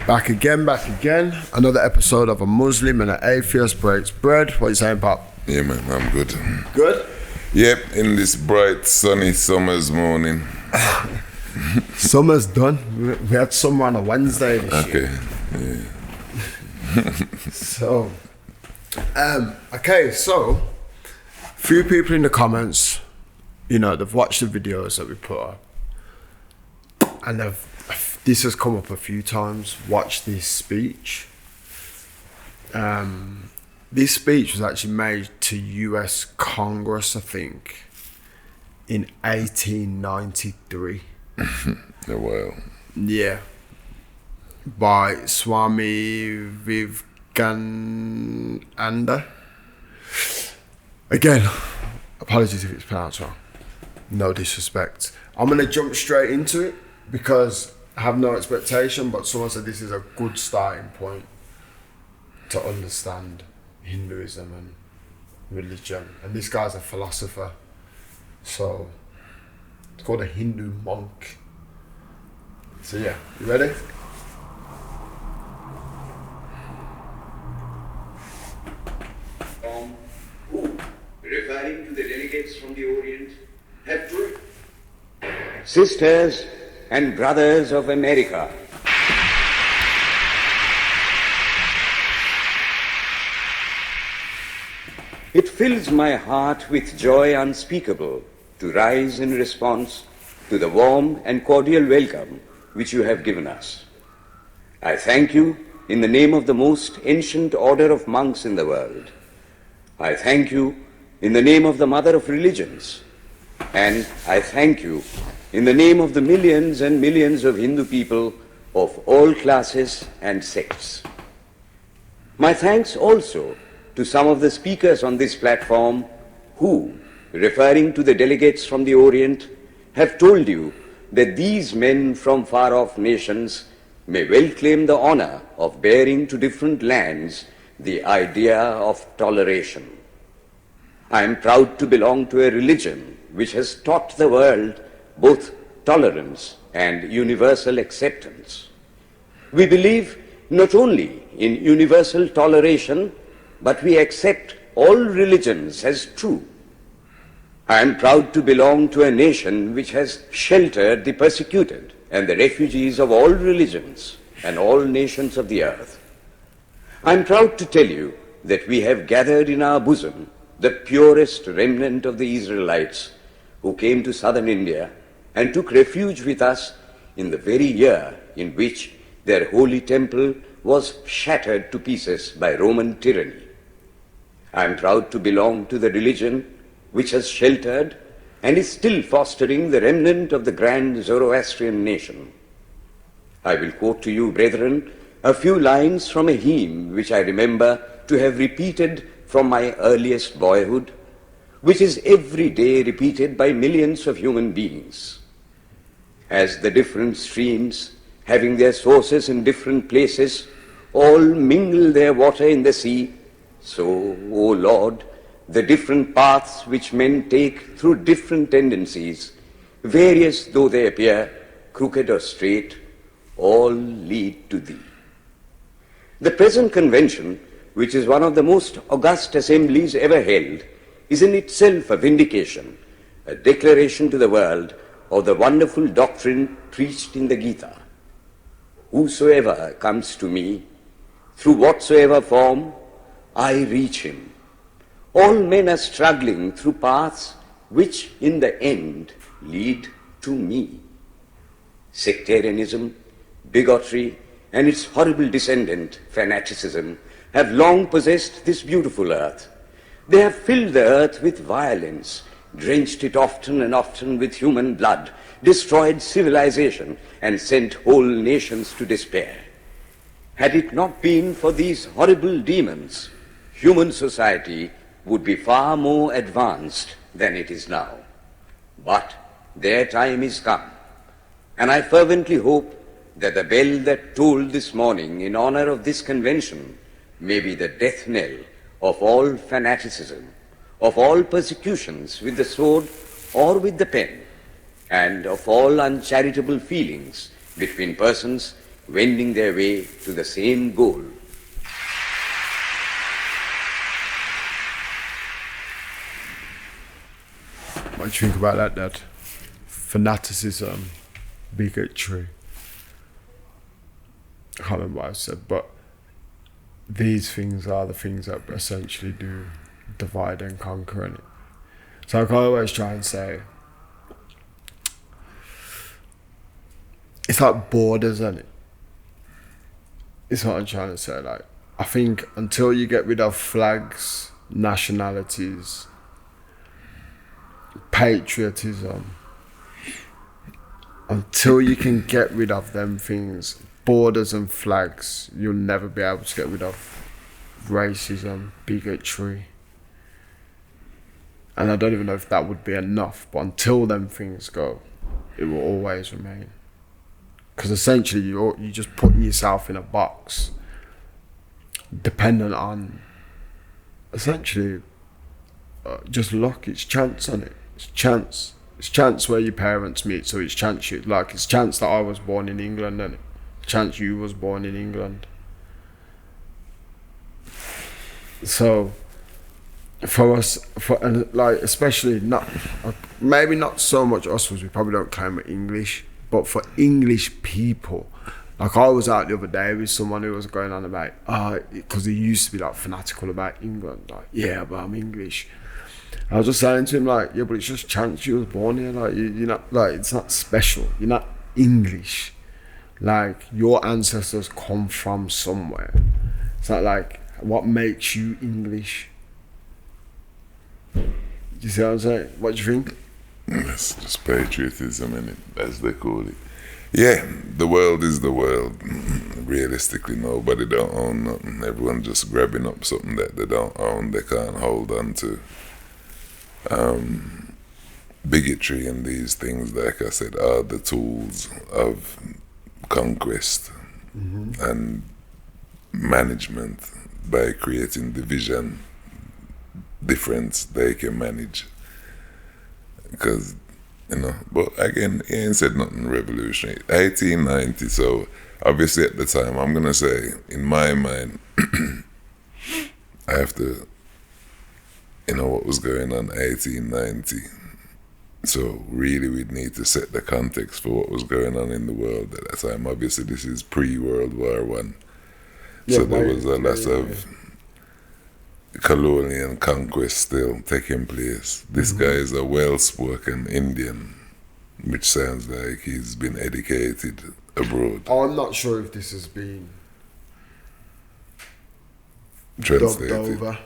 Back again. Another episode of A Muslim and an Atheist Breaks Bread. What are you saying, Pop? Yeah, man, I'm good. Good? Yep, in this bright, sunny summer's morning. Summer's done. We had summer on a Wednesday this year. Yeah. So, few people in the comments, they've watched the videos that we put up, and this has come up a few times. Watch this speech. This speech was actually made to US Congress, I think, in 1893. Oh, wow. Yeah. By Swami Vivekananda. Again, apologies if it's pronounced wrong. No disrespect. I'm going to jump straight into it because I have no expectation, but someone said this is a good starting point to understand Hinduism and religion. And this guy's a philosopher. So it's called a Hindu monk. So yeah, you ready? Who, referring to the delegates from the Orient, have told sisters and brothers of America, it fills my heart with joy unspeakable to rise in response to the warm and cordial welcome which you have given us. I thank you in the name of the most ancient order of monks in the world. I thank you in the name of the mother of religions, and I thank you in the name of the millions and millions of Hindu people of all classes and sects. My thanks also to some of the speakers on this platform who, referring to the delegates from the Orient, have told you that these men from far-off nations may well claim the honor of bearing to different lands the idea of toleration. I am proud to belong to a religion which has taught the world both tolerance and universal acceptance. We believe not only in universal toleration, but we accept all religions as true. I am proud to belong to a nation which has sheltered the persecuted and the refugees of all religions and all nations of the earth. I am proud to tell you that we have gathered in our bosom the purest remnant of the Israelites who came to southern India and took refuge with us in the very year in which their holy temple was shattered to pieces by Roman tyranny. I am proud to belong to the religion which has sheltered and is still fostering the remnant of the grand Zoroastrian nation. I will quote to you, brethren, a few lines from a hymn which I remember to have repeated from my earliest boyhood, which is every day repeated by millions of human beings. As the different streams, having their sources in different places, all mingle their water in the sea, so, O Lord, the different paths which men take through different tendencies, various though they appear, crooked or straight, all lead to Thee. The present convention, which is one of the most august assemblies ever held, is in itself a vindication, a declaration to the world of the wonderful doctrine preached in the Gita. Whosoever comes to me, through whatsoever form, I reach him. All men are struggling through paths which in the end lead to me. Sectarianism, bigotry, and its horrible descendant, fanaticism, have long possessed this beautiful earth. They have filled the earth with violence, drenched it often and often with human blood, destroyed civilization, and sent whole nations to despair. Had it not been for these horrible demons, human society would be far more advanced than it is now. But their time is come, and I fervently hope that the bell that tolled this morning in honor of this convention may be the death knell of all fanaticism, of all persecutions with the sword or with the pen, and of all uncharitable feelings between persons wending their way to the same goal. What do you think about that, Dad? Fanaticism, bigotry. I can't remember what I said, but these things are the things that essentially do divide and conquer, innit? So I can always try and say, it's like borders, isn't it? It's what I'm trying to say. Like, I think until you get rid of flags, nationalities, patriotism, until you can get rid of them things, borders and flags, you'll never be able to get rid of racism, bigotry. And I don't even know if that would be enough, but until them things go, it will always remain. Because essentially you're just putting yourself in a box dependent on essentially just luck. It's chance, on it. It's chance. It's chance where your parents meet, so it's chance it's chance that I was born in England, and chance you was born in England. So for us, and like especially not maybe not so much us, because we probably don't claim it English, but for English people, like I was out the other day with someone who was going on about because he used to be like fanatical about England, like yeah, but I'm English. I was just saying to him like, yeah, but it's just chance you was born here, like you're not, like it's not special, you're not English, like your ancestors come from somewhere. It's not like what makes you English. You see what I'm saying? What do you think? It's just patriotism, in it, as they call it. Yeah, the world is the world. Realistically, nobody don't own nothing. Everyone's just grabbing up something that they don't own, they can't hold on to. Bigotry and these things, like I said, are the tools of conquest and management. By creating division, difference, they can manage. Because, but again, he ain't said nothing revolutionary. 1890, so obviously at the time, I'm going to say, in my mind, I have to, what was going on 1890. So really we'd need to set the context for what was going on in the world at that time. Obviously this is pre-World War One. So there was a lot of colonial conquest still taking place. This guy is a well-spoken Indian, which sounds like he's been educated abroad. I'm not sure if this has been Translated. dubbed over.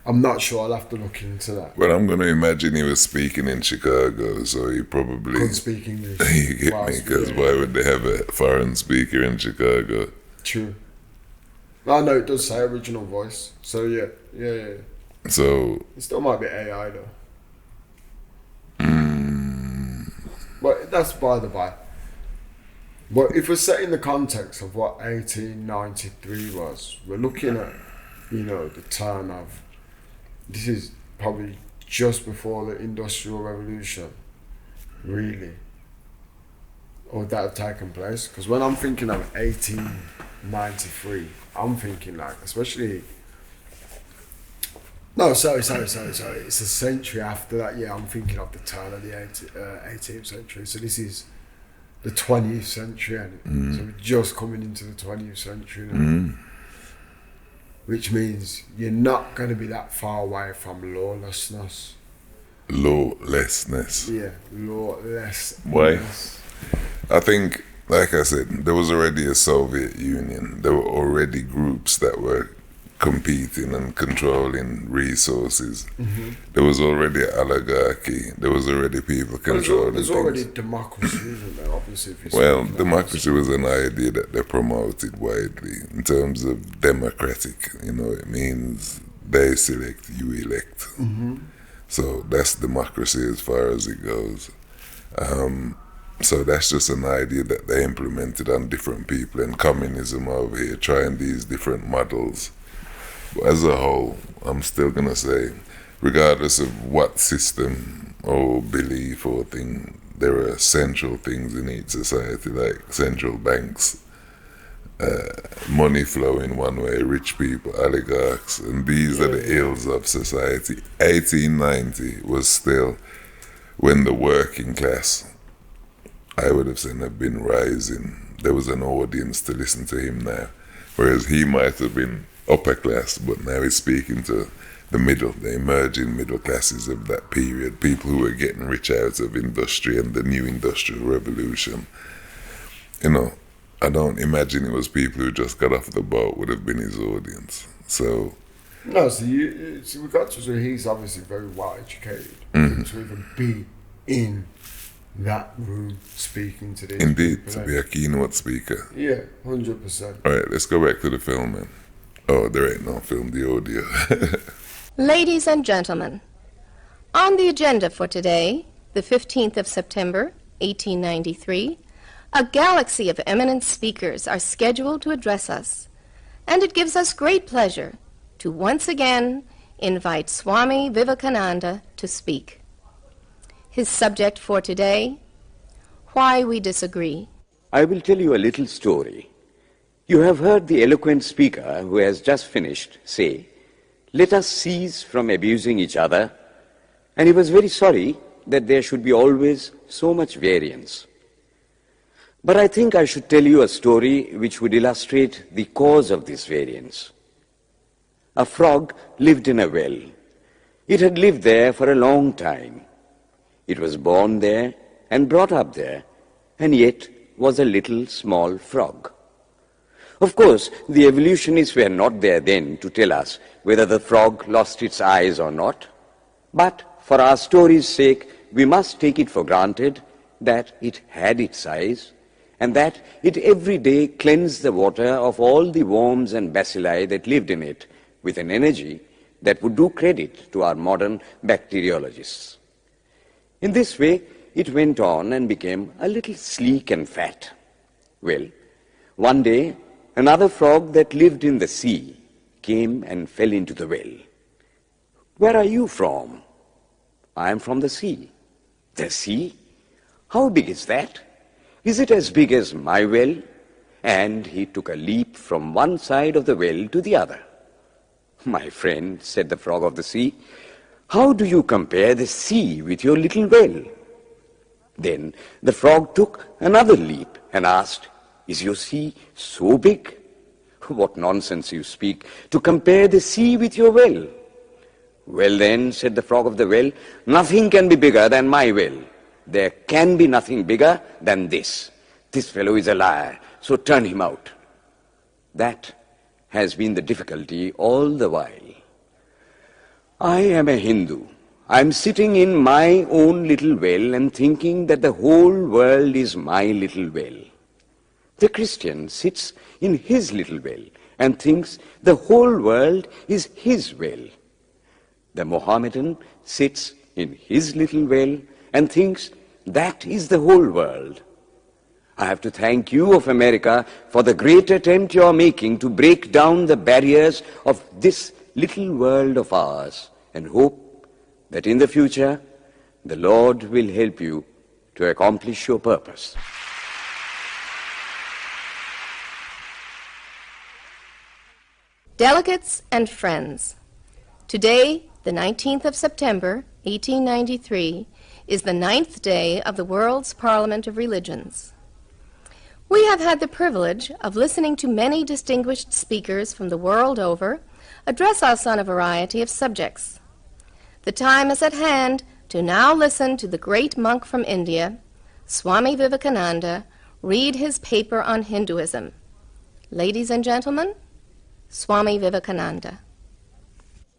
I'm not sure, I'll have to look into that. Well, I'm going to imagine he was speaking in Chicago, so he probably Couldn't speak English. You get me? Because why would they have a foreign speaker in Chicago? True. I know it does say original voice, so yeah. So it still might be AI though. But that's by the by. But if we're setting the context of what 1893 was, we're looking at, the turn of, this is probably just before the Industrial Revolution, really. Or that have taken place. Because when I'm thinking of 1893, I'm thinking like, especially, no, sorry. It's a century after that. Yeah, I'm thinking of the turn of the 18th century. So this is the 20th century, and so we're just coming into the 20th century now. Which means you're not going to be that far away from lawlessness. Lawlessness. Yeah, lawlessness. Why? I think, like I said, there was already a Soviet Union. There were already groups that were competing and controlling resources. There was already an oligarchy. There was already people controlling There's things. already democracy, isn't there? Obviously, if Well, democracy was an idea that they promoted widely in terms of democratic. It means they select, you elect. So that's democracy as far as it goes. So that's just an idea that they implemented on different people, and communism over here, trying these different models. But as a whole, I'm still going to say, regardless of what system or belief or thing, there are central things in each society, like central banks money flowing one way, rich people, oligarchs, and these are the ills of society. 1890 was still when the working class, I would have said, have been rising. There was an audience to listen to him now, whereas he might have been upper class, but now he's speaking to the middle, the emerging middle classes of that period, people who were getting rich out of industry and the new industrial revolution. You know, I don't imagine it was people who just got off the boat would have been his audience. So no, so we got to say he's obviously very well educated to even be in that room speaking to these indeed, people, to be a keynote speaker. Yeah, 100%. All right, let's go back to the film, man. Oh, there ain't no film, the audio. Ladies and gentlemen, on the agenda for today, the 15th of September, 1893, a galaxy of eminent speakers are scheduled to address us, and it gives us great pleasure to once again invite Swami Vivekananda to speak. His subject for today, Why We Disagree. I will tell you a little story. You have heard the eloquent speaker who has just finished say, "Let us cease from abusing each other," and he was very sorry that there should be always so much variance. But I think I should tell you a story which would illustrate the cause of this variance. A frog lived in a well. It had lived there for a long time. It was born there and brought up there, and yet was a little small frog. Of course, the evolutionists were not there then to tell us whether the frog lost its eyes or not, but for our story's sake, we must take it for granted that it had its eyes, and that it every day cleansed the water of all the worms and bacilli that lived in it with an energy that would do credit to our modern bacteriologists. In this way, it went on and became a little sleek and fat. Well, one day, another frog that lived in the sea came and fell into the well. "Where are you from?" "I am from the sea." "The sea? How big is that? Is it as big as my well?" And he took a leap from one side of the well to the other. "My friend," said the frog of the sea, "how do you compare the sea with your little well?" Then the frog took another leap and asked, "Is your sea so big?" "What nonsense you speak, to compare the sea with your well." "Well then," said the frog of the well, "nothing can be bigger than my well. There can be nothing bigger than this. This fellow is a liar, so turn him out." That has been the difficulty all the while. I am a Hindu. I am sitting in my own little well and thinking that the whole world is my little well. The Christian sits in his little well and thinks the whole world is his well. The Mohammedan sits in his little well and thinks that is the whole world. I have to thank you of America for the great attempt you are making to break down the barriers of this little world of ours, and hope that in the future the Lord will help you to accomplish your purpose. Delegates and friends, today, the 19th of September, 1893, is the 9th day of the World's Parliament of Religions. We have had the privilege of listening to many distinguished speakers from the world over address us on a variety of subjects. The time is at hand to now listen to the great monk from India, Swami Vivekananda, read his paper on Hinduism. Ladies and gentlemen, Swami Vivekananda.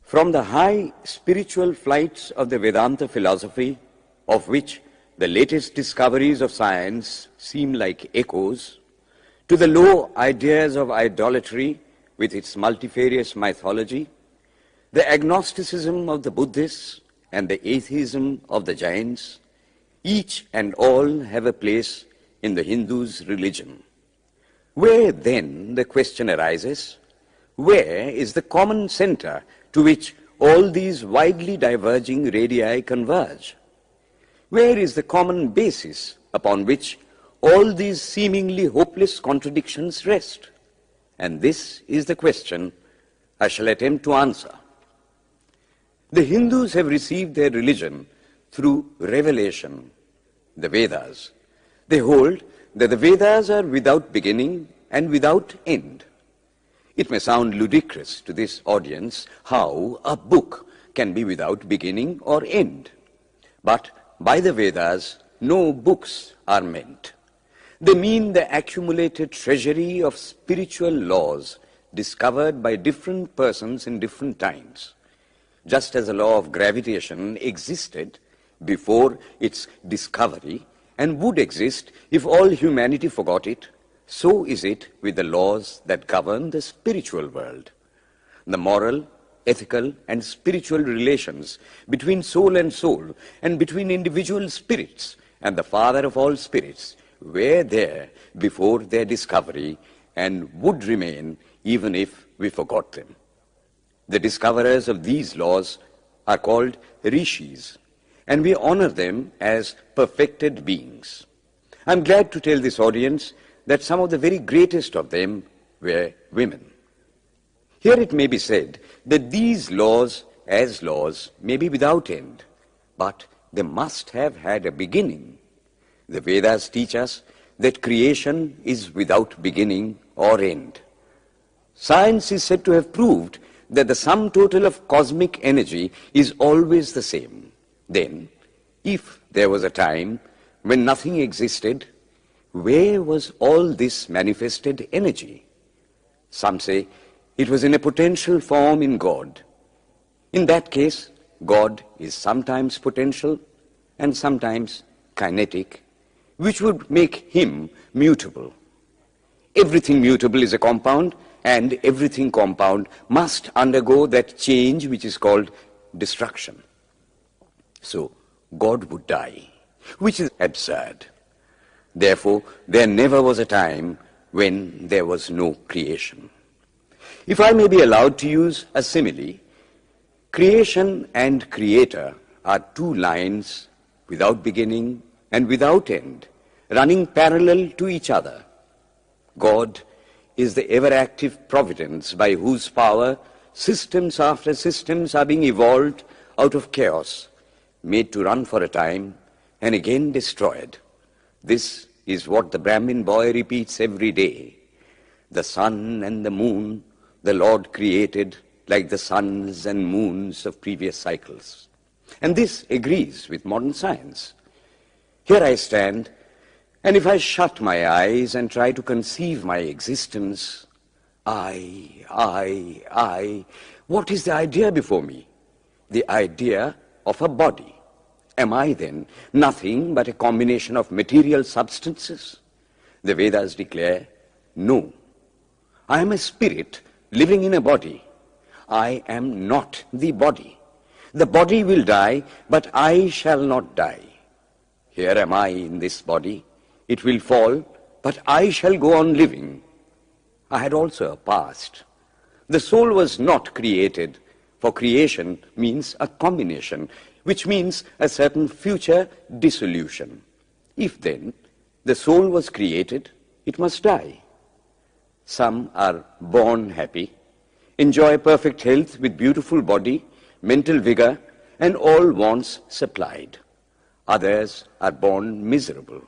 From the high spiritual flights of the Vedanta philosophy, of which the latest discoveries of science seem like echoes, to the low ideas of idolatry with its multifarious mythology, the agnosticism of the Buddhists and the atheism of the Jains, each and all have a place in the Hindu's religion. Where then, the question arises, where is the common center to which all these widely diverging radii converge? Where is the common basis upon which all these seemingly hopeless contradictions rest? And this is the question I shall attempt to answer. The Hindus have received their religion through revelation, the Vedas. They hold that the Vedas are without beginning and without end. It may sound ludicrous to this audience how a book can be without beginning or end. But by the Vedas, no books are meant. They mean the accumulated treasury of spiritual laws discovered by different persons in different times. Just as the law of gravitation existed before its discovery and would exist if all humanity forgot it, so is it with the laws that govern the spiritual world. The moral, ethical, and spiritual relations between soul and between individual spirits and the Father of all spirits were there before their discovery and would remain even if we forgot them. The discoverers of these laws are called rishis, and we honor them as perfected beings. I'm glad to tell this audience that some of the very greatest of them were women. Here it may be said that these laws, as laws, may be without end, but they must have had a beginning. The Vedas teach us that creation is without beginning or end. Science is said to have proved that the sum total of cosmic energy is always the same. Then, if there was a time when nothing existed, where was all this manifested energy? Some say it was in a potential form in God. In that case, God is sometimes potential and sometimes kinetic, which would make him mutable. Everything mutable is a compound, and everything compound must undergo that change which is called destruction. So, God would die, which is absurd. Therefore, there never was a time when there was no creation. If I may be allowed to use a simile, creation and creator are two lines without beginning and without end, running parallel to each other. God is the ever-active providence by whose power systems after systems are being evolved out of chaos, made to run for a time and again destroyed. This is what the Brahmin boy repeats every day. The sun and the moon the Lord created like the suns and moons of previous cycles. And this agrees with modern science. Here I stand, and if I shut my eyes and try to conceive my existence, what is the idea before me? The idea of a body. Am I then nothing but a combination of material substances? The Vedas declare, no. I am a spirit living in a body. I am not the body. The body will die, but I shall not die. Here am I in this body. It will fall, but I shall go on living. I had also a past. The soul was not created, for creation means a combination, which means a certain future dissolution. If then the soul was created, it must die. Some are born happy, enjoy perfect health with beautiful body, mental vigor, and all wants supplied. Others are born miserable.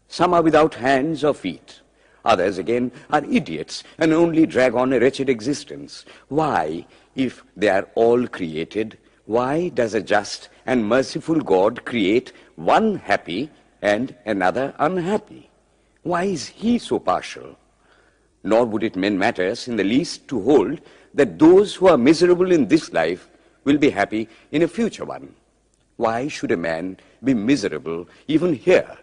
Some are without hands or feet. Others again are idiots and only drag on a wretched existence. Why, if they are all created, why does a just and merciful God create one happy and another unhappy? Why is he so partial? Nor would it mend matters in the least to hold that those who are miserable in this life will be happy in a future one. Why should a man be miserable even here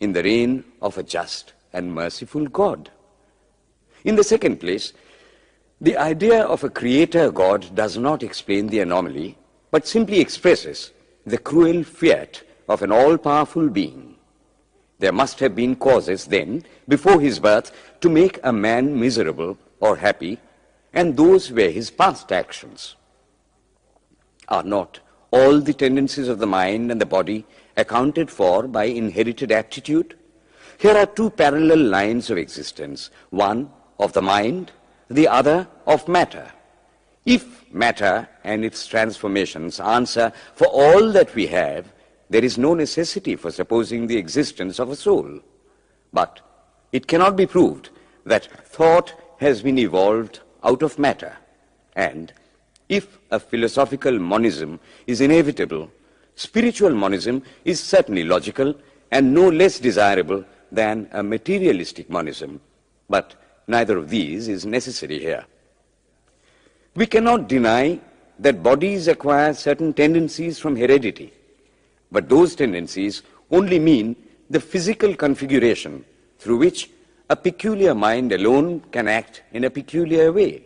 in the reign of a just and merciful God? In the second place, the idea of a creator God does not explain the anomaly, but simply expresses the cruel fiat of an all-powerful being. There must have been causes then, before his birth, to make a man miserable or happy, and those were his past actions. Are not all the tendencies of the mind and the body accounted for by inherited aptitude? Here are two parallel lines of existence, one of the mind the other of matter. If matter and its transformations answer for all that we have, there is no necessity for supposing the existence of a soul. But it cannot be proved that thought has been evolved out of matter. And if a philosophical monism is inevitable, spiritual monism is certainly logical and no less desirable than a materialistic monism. But neither of these is necessary here. We cannot deny that bodies acquire certain tendencies from heredity, but those tendencies only mean the physical configuration through which a peculiar mind alone can act in a peculiar way.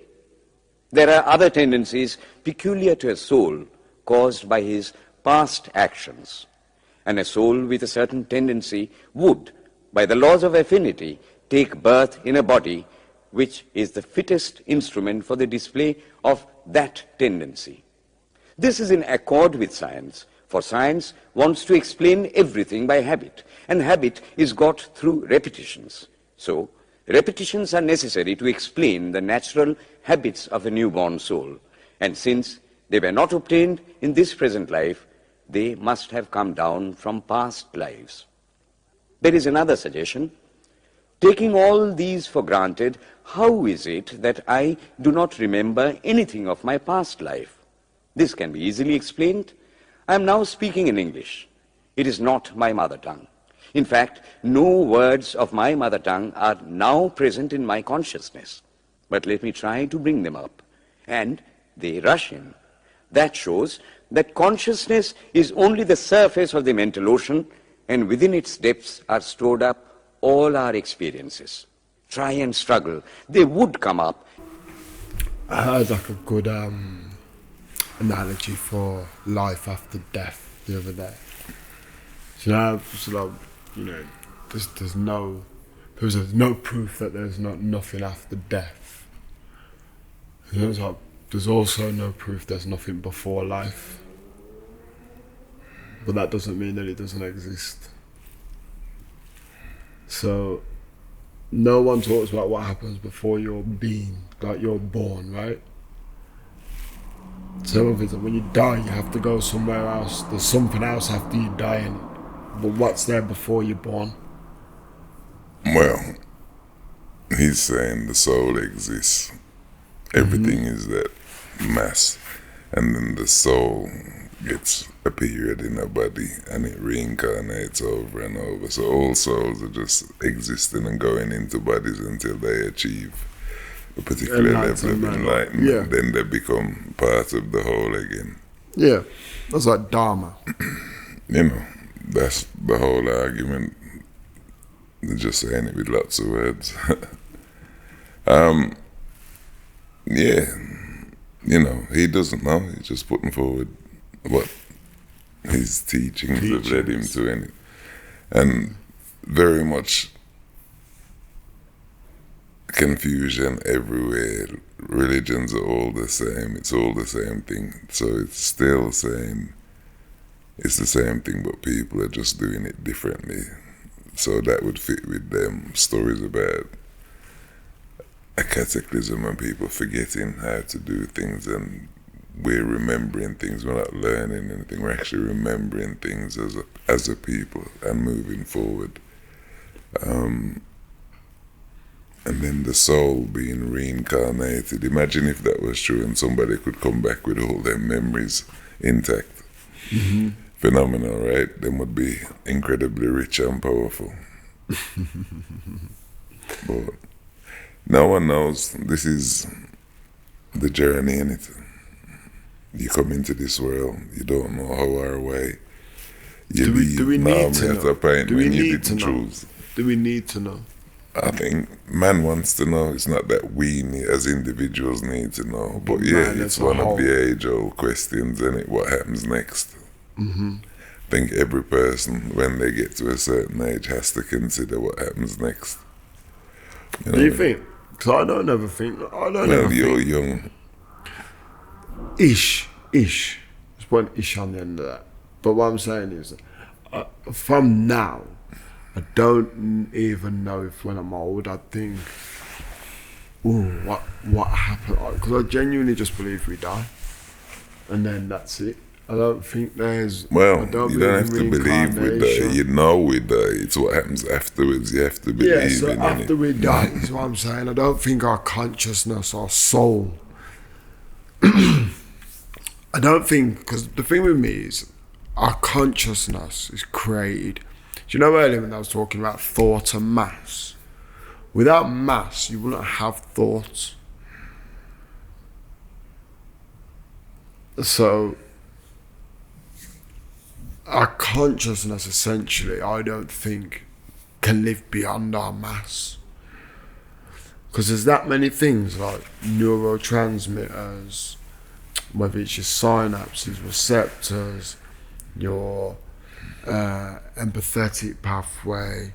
There are other tendencies peculiar to a soul caused by his past actions, and a soul with a certain tendency would, by the laws of affinity, take birth in a body which is the fittest instrument for the display of that tendency. This is in accord with science, for science wants to explain everything by habit, and habit is got through repetitions. So, repetitions are necessary to explain the natural habits of a newborn soul, and since they were not obtained in this present life, they must have come down from past lives. There is another suggestion. Taking all these for granted, how is it that I do not remember anything of my past life? This can be easily explained. I am now speaking in English. It is not my mother tongue. In fact, no words of my mother tongue are now present in my consciousness. But let me try to bring them up. And they rush in. That shows that consciousness is only the surface of the mental ocean, and within its depths are stored up all our experiences. Try and struggle. They would come up. I heard like a good analogy for life after death the other day. So it's like, there's no proof that there's nothing after death. It's like, there's also no proof there's nothing before life. But that doesn't mean that it doesn't exist. So no one talks about what happens before you're born, right? So obviously when you die, you have to go somewhere else. There's something else after you die, but what's there before you're born? Well, he's saying the soul exists. Everything is that mass, and then the soul gets a period in a body and it reincarnates over and over. So all souls are just existing and going into bodies until they achieve a particular level of enlightenment. Yeah. Then they become part of the whole again. Yeah, that's like Dharma. That's the whole argument. They're just saying it with lots of words. He doesn't know. He's just putting forward what his teachings have led him to, and very much confusion everywhere. Religions are all the same. It's all the same thing. So it's still saying it's the same thing, but people are just doing it differently. So that would fit with them stories about a cataclysm and people forgetting how to do things, and we're remembering things. We're not learning anything. We're actually remembering things as a people and moving forward. And then the soul being reincarnated. Imagine if that was true and somebody could come back with all their memories intact. Mm-hmm. Phenomenal, right? They would be incredibly rich and powerful. But no one knows. This is the journey in it. You come into this world, you don't know how far away. Do we need to know? Do we need to know? Do we need to know? I think man wants to know. It's not that we as individuals need to know. But yeah, it's one of the age-old questions, isn't it? What happens next? Mm-hmm. I think every person, when they get to a certain age, has to consider what happens next. Do you think? Because I don't ever think. You're young. Ish. There's one ish on the end of that. But what I'm saying is, from now, I don't even know if when I'm old, I think what happened? Because I genuinely just believe we die, and then that's it. I don't think there's. Well, I don't you don't have believe to in believe we die. reincarnation. You know we die. It's what happens afterwards. You have to believe Yeah, so in after it. we die is what I'm saying. I don't think our consciousness, our soul. I don't think, because the thing with me is our consciousness is created. Do you know earlier when I was talking about thought and mass? Without mass, you wouldn't have thoughts. So our consciousness, essentially, I don't think can live beyond our mass. Because there's that many things like neurotransmitters, whether it's your synapses, receptors, your empathetic pathway.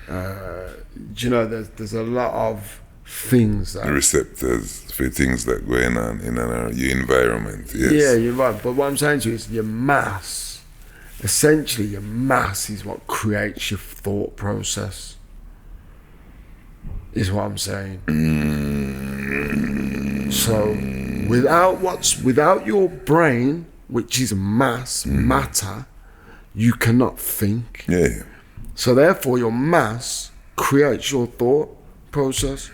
You know, there's a lot of things that... The receptors for things that going on in and around your environment. Yes. Yeah, you're right. But what I'm saying to you is your mass, essentially your mass is what creates your thought process. Is what I'm saying. So without your brain, which is mass, matter, you cannot think. Yeah. So therefore your mass creates your thought process.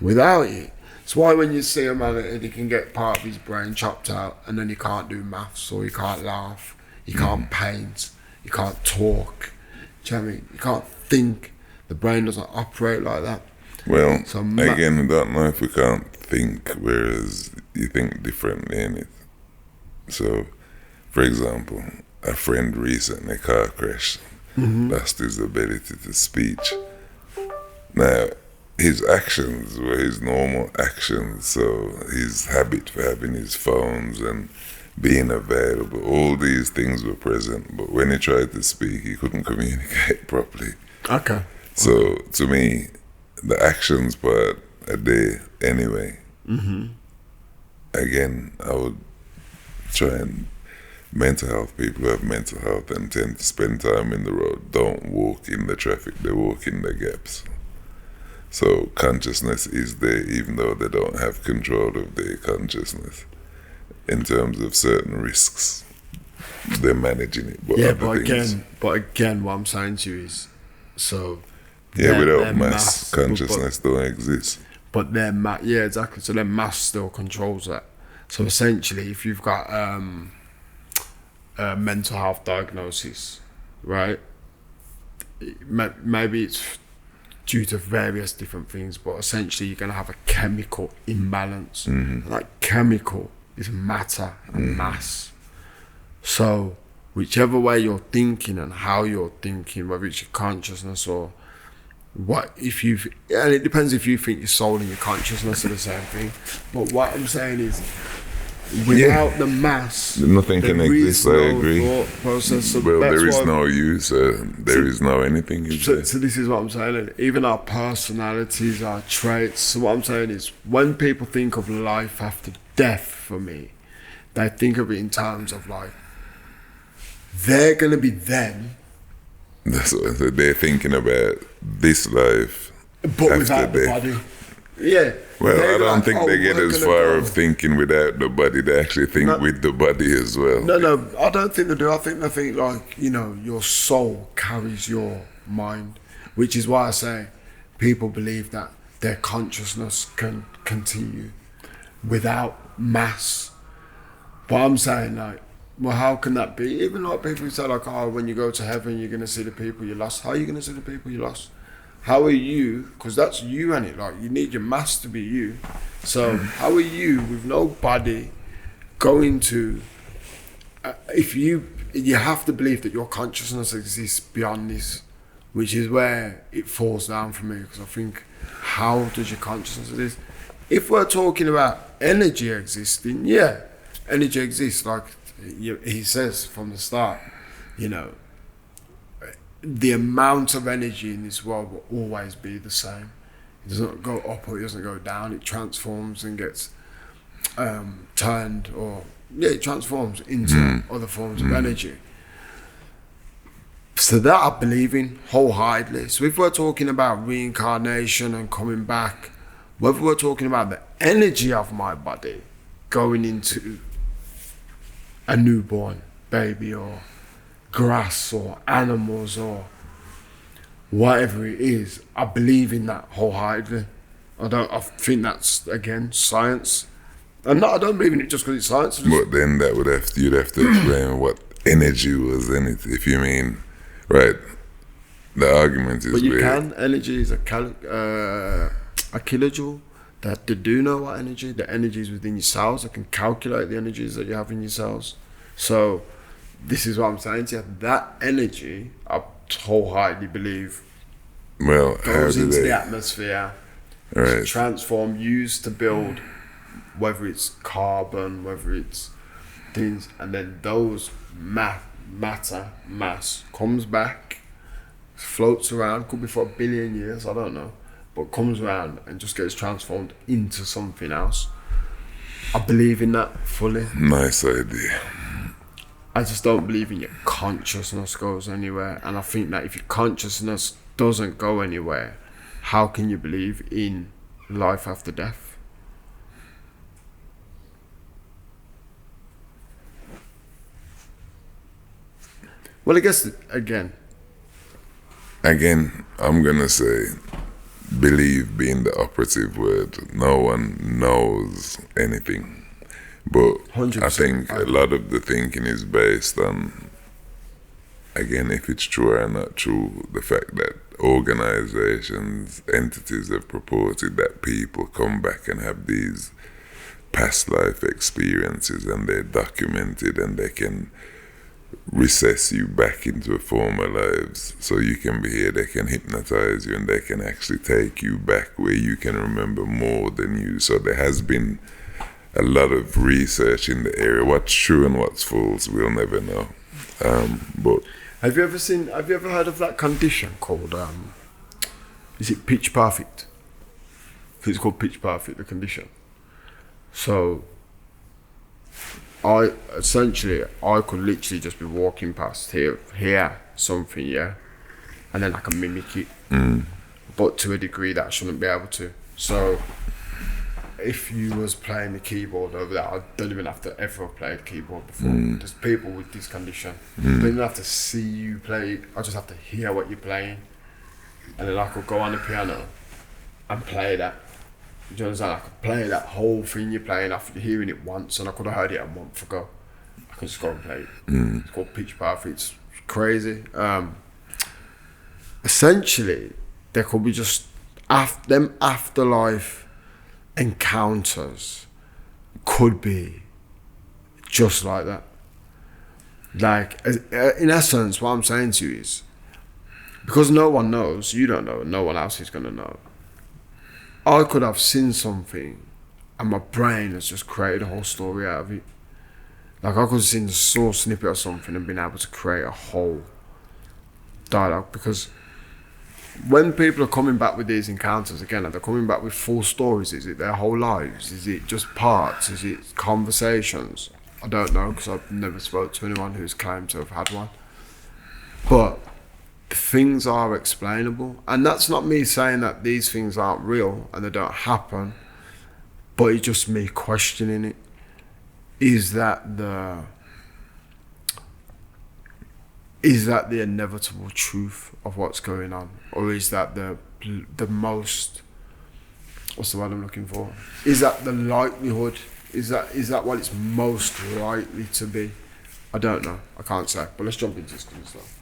Without it, it's why when you see a man and he can get part of his brain chopped out and then he can't do maths, or he can't laugh, he can't paint, he can't talk. Do you know what I mean? You can't think. The brain doesn't operate like that. Well, So again, I don't know if we can't think, whereas you think differently in it. So, for example, a friend recently car crashed, lost his ability to speech. Now, his actions were his normal actions, so his habit for having his phones and being available, all these things were present, but when he tried to speak, he couldn't communicate properly. Okay. So, to me, the actions part are there anyway. Again, I would try and mental health people who have mental health and tend to spend time in the road don't walk in the traffic, they walk in the gaps. So consciousness is there even though they don't have control of their consciousness. In terms of certain risks, they're managing it. But Yeah, other things, but again, what I'm saying to you is, so yeah, without their mass, consciousness don't exist. But their yeah, exactly. So their mass still controls that. So essentially, if you've got a mental health diagnosis, right? Maybe it's due to various different things, but essentially you're going to have a chemical imbalance. And that chemical is matter and mass. So whichever way you're thinking and how you're thinking, whether it's your consciousness or what, and it depends if you think your soul and your consciousness are the same thing. But what I'm saying is, without the mass, nothing can exist. I agree. Thought process. So well, there is why, no you, so there is no anything. So this is what I'm saying. Even our personalities, our traits. So what I'm saying is, when people think of life after death, for me, they think of it in terms of like, they're gonna be them. That's what they're thinking about, this life, but after without the death. body. Yeah. Well, I don't like, think they get we're as gonna far go. of thinking without the body. They actually think with the body as well. No, I don't think they do. I think they think like, your soul carries your mind, which is why I say people believe that their consciousness can continue without mass. But I'm saying like, well, how can that be? Even like people who say like, oh, when you go to heaven, you're going to see the people you lost. How are you going to see the people you lost? How are you, because that's you, and it like you need your mass to be you. So how are you with no body going to, if you have to believe that your consciousness exists beyond this, which is where it falls down for me, because I think, how does your consciousness exist? If we're talking about energy existing, yeah, energy exists, like he says from the start, the amount of energy in this world will always be the same. It doesn't go up or it doesn't go down. It transforms and gets turned, it transforms into other forms of energy. So that I believe in wholeheartedly. So if we're talking about reincarnation and coming back, Whether we're talking about the energy of my body going into a newborn baby or grass or animals or whatever it is, I believe in that wholeheartedly. I think that's, again, science. And I don't believe in it just because it's science. But then you'd have to explain what energy was in it, if you mean, right? The argument is. But you can. Energy is a kilojoule. They do know what energy. The energy is within your cells. They can calculate the energies that you have in your cells. So this is what I'm saying to you. That energy, I wholeheartedly believe, goes into the atmosphere. Right. Transform, used to build, whether it's carbon, whether it's things, and then those mass comes back, floats around, could be for 1 billion years, I don't know, but comes around and just gets transformed into something else. I believe in that fully. Nice idea. I just don't believe in your consciousness goes anywhere, and I think that if your consciousness doesn't go anywhere, how can you believe in life after death? Well, I guess, again, I'm gonna say believe being the operative word. No one knows anything. But 100%. I think a lot of the thinking is based on, again, if it's true or not true, the fact that organizations, entities have purported that people come back and have these past life experiences and they're documented and they can recess you back into former lives so you can be here. They can hypnotize you and they can actually take you back where you can remember more than you. So there has been a lot of research in the area. What's true and what's false, we'll never know. But have you ever heard of that condition called, is it pitch perfect? I think it's called pitch perfect, the condition. So, I could literally just be walking past here, hear something, yeah, and then I can mimic it, but to a degree that I shouldn't be able to. So, if you was playing the keyboard over there, I don't even have to ever have played keyboard before. There's people with this condition. I don't even have to see you play. I just have to hear what you're playing. And then I could go on the piano and play that. Do you understand? I could play that whole thing you're playing after hearing it once, and I could have heard it a month ago. I can just go and play it. It's called pitch perfect. It's crazy. Essentially, there could be just them afterlife encounters could be just like that. Like, in essence, what I'm saying to you is, because no one knows, you don't know, no one else is going to know. I could have seen something and my brain has just created a whole story out of it. Like, I could have seen a small snippet of something and been able to create a whole dialogue, because when people are coming back with these encounters, again, are they coming back with full stories? Is it their whole lives? Is it just parts? Is it conversations? I don't know, because I've never spoke to anyone who's claimed to have had one. But things are explainable. And that's not me saying that these things aren't real and they don't happen, but it's just me questioning it. Is that the inevitable truth of what's going on, or is that the most, what's the word I'm looking for? Is that the likelihood? Is that what it's most likely to be? I don't know. I can't say. But let's jump into this kind of stuff.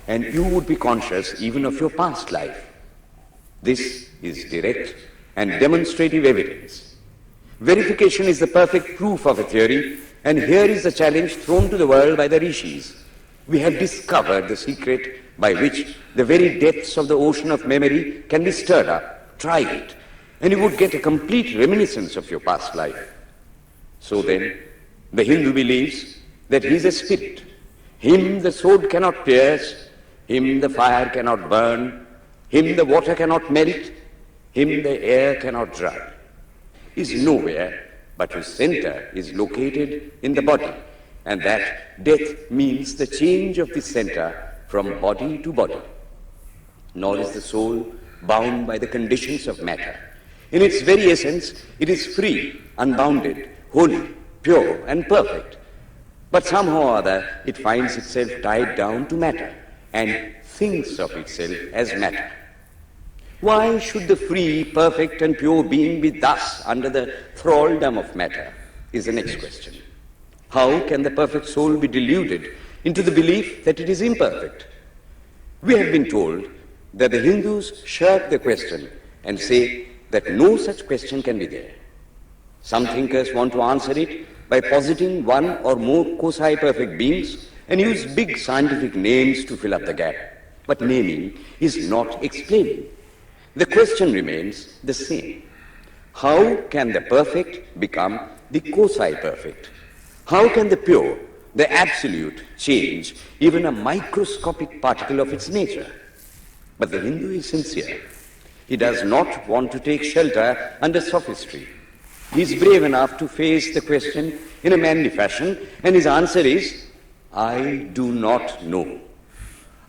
And you would be conscious even of your past life. This is direct and demonstrative evidence. Verification is the perfect proof of a theory, and here is the challenge thrown to the world by the rishis. We have discovered the secret by which the very depths of the ocean of memory can be stirred up. Try it, and you would get a complete reminiscence of your past life. So then, the Hindu believes that he is a spirit. Him the sword cannot pierce, him the fire cannot burn, him the water cannot melt, him the air cannot dry. Is nowhere, but his center is located in the body, and that death means the change of the center from body to body. nor is the soul bound by the conditions of matter. In its very essence, it is free, unbounded, holy, pure, and perfect. But somehow or other, it finds itself tied down to matter and thinks of itself as matter. Why should the free, perfect, and pure being be thus under the thraldom of matter, is the next question. How can the perfect soul be deluded into the belief that it is imperfect? We have been told that the Hindus shirk the question and say that no such question can be there. Some thinkers want to answer it by positing one or more quasi-perfect beings and use big scientific names to fill up the gap. But naming is not explaining. The question remains the same. How can the perfect become the quasi-perfect? How can the pure, the absolute, change even a microscopic particle of its nature? But the Hindu is sincere. He does not want to take shelter under sophistry. He is brave enough to face the question in a manly fashion, and his answer is, I do not know.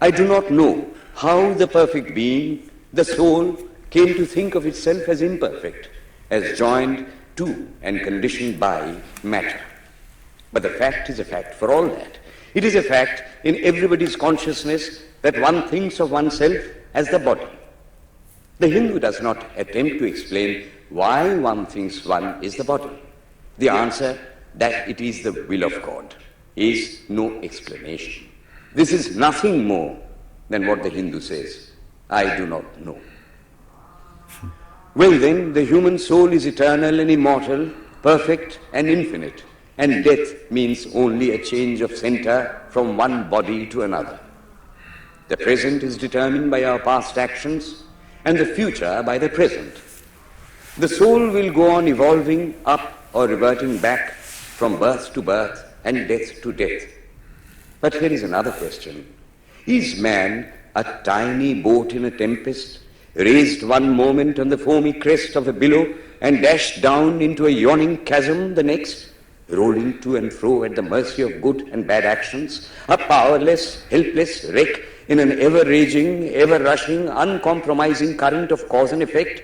I do not know how the perfect being, the soul, came to think of itself as imperfect, as joined to and conditioned by matter. But the fact is a fact for all that. It is a fact in everybody's consciousness that one thinks of oneself as the body. The Hindu does not attempt to explain why one thinks one is the body. The answer, that it is the will of God, is no explanation. This is nothing more than what the Hindu says, I do not know. Well then, the human soul is eternal and immortal, perfect and infinite, and death means only a change of center from one body to another. The present is determined by our past actions, and the future by the present. The soul will go on evolving up or reverting back from birth to birth and death to death. But here is another question. Is man a tiny boat in a tempest, raised one moment on the foamy crest of a billow and dashed down into a yawning chasm the next, rolling to and fro at the mercy of good and bad actions, a powerless, helpless wreck in an ever-raging, ever-rushing, uncompromising current of cause and effect,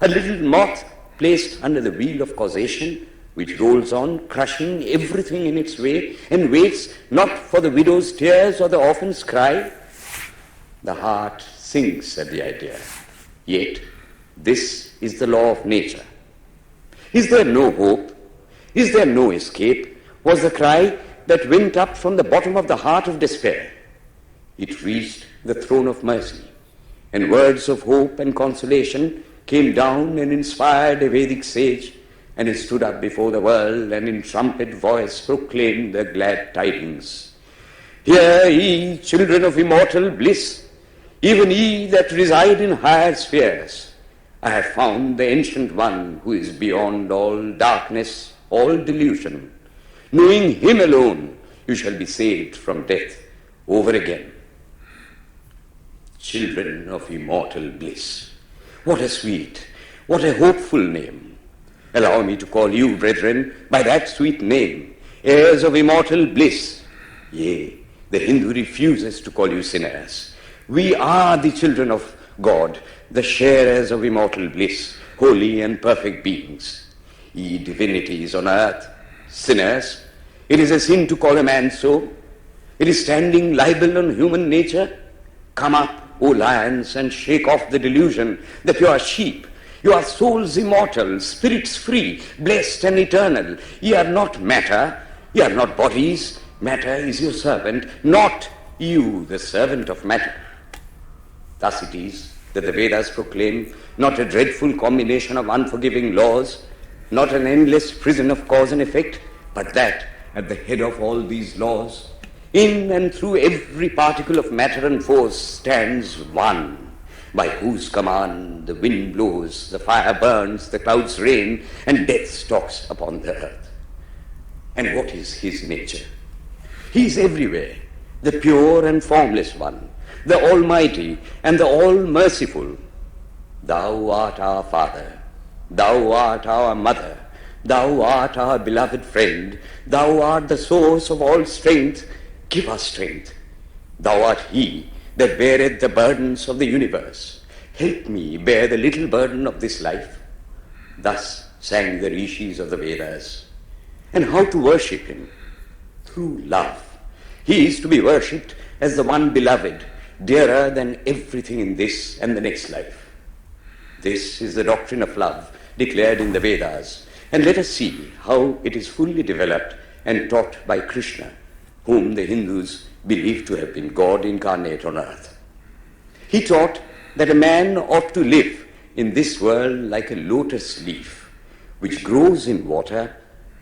a little moth placed under the wheel of causation, which rolls on, crushing everything in its way, and waits not for the widow's tears or the orphan's cry? The heart sinks at the idea. Yet, this is the law of nature. Is there no hope? Is there no escape? Was the cry that went up from the bottom of the heart of despair. It reached the throne of mercy, and words of hope and consolation came down and inspired a Vedic sage, and he stood up before the world and in trumpet voice proclaimed the glad tidings. Hear ye, children of immortal bliss, even ye that reside in higher spheres. I have found the ancient one who is beyond all darkness, all delusion. Knowing him alone, you shall be saved from death over again. Children of immortal bliss. What a sweet, what a hopeful name. Allow me to call you, brethren, by that sweet name, heirs of immortal bliss. Yea, the Hindu refuses to call you sinners. We are the children of God, the sharers of immortal bliss, holy and perfect beings. Ye divinities on earth, sinners, it is a sin to call a man so. It is standing libel on human nature. Come up, O lions, and shake off the delusion that you are sheep. You are souls immortal, spirits free, blessed and eternal. Ye are not matter, ye are not bodies. Matter is your servant, not you the servant of matter. Thus it is that the Vedas proclaim not a dreadful combination of unforgiving laws, not an endless prison of cause and effect, but that at the head of all these laws, in and through every particle of matter and force, stands one, by whose command the wind blows, the fire burns, the clouds rain, and death stalks upon the earth. And what is his nature? He is everywhere, the pure and formless one, the Almighty and the All-Merciful. Thou art our Father, thou art our Mother, thou art our beloved friend, thou art the source of all strength. Give us strength. Thou art he that beareth the burdens of the universe, help me bear the little burden of this life. Thus sang the rishis of the Vedas. And how to worship him? Through love. He is to be worshipped as the one beloved, dearer than everything in this and the next life. This is the doctrine of love declared in the Vedas, and let us see how it is fully developed and taught by Krishna, whom the Hindus believe to have been God incarnate on earth. He taught that a man ought to live in this world like a lotus leaf, which grows in water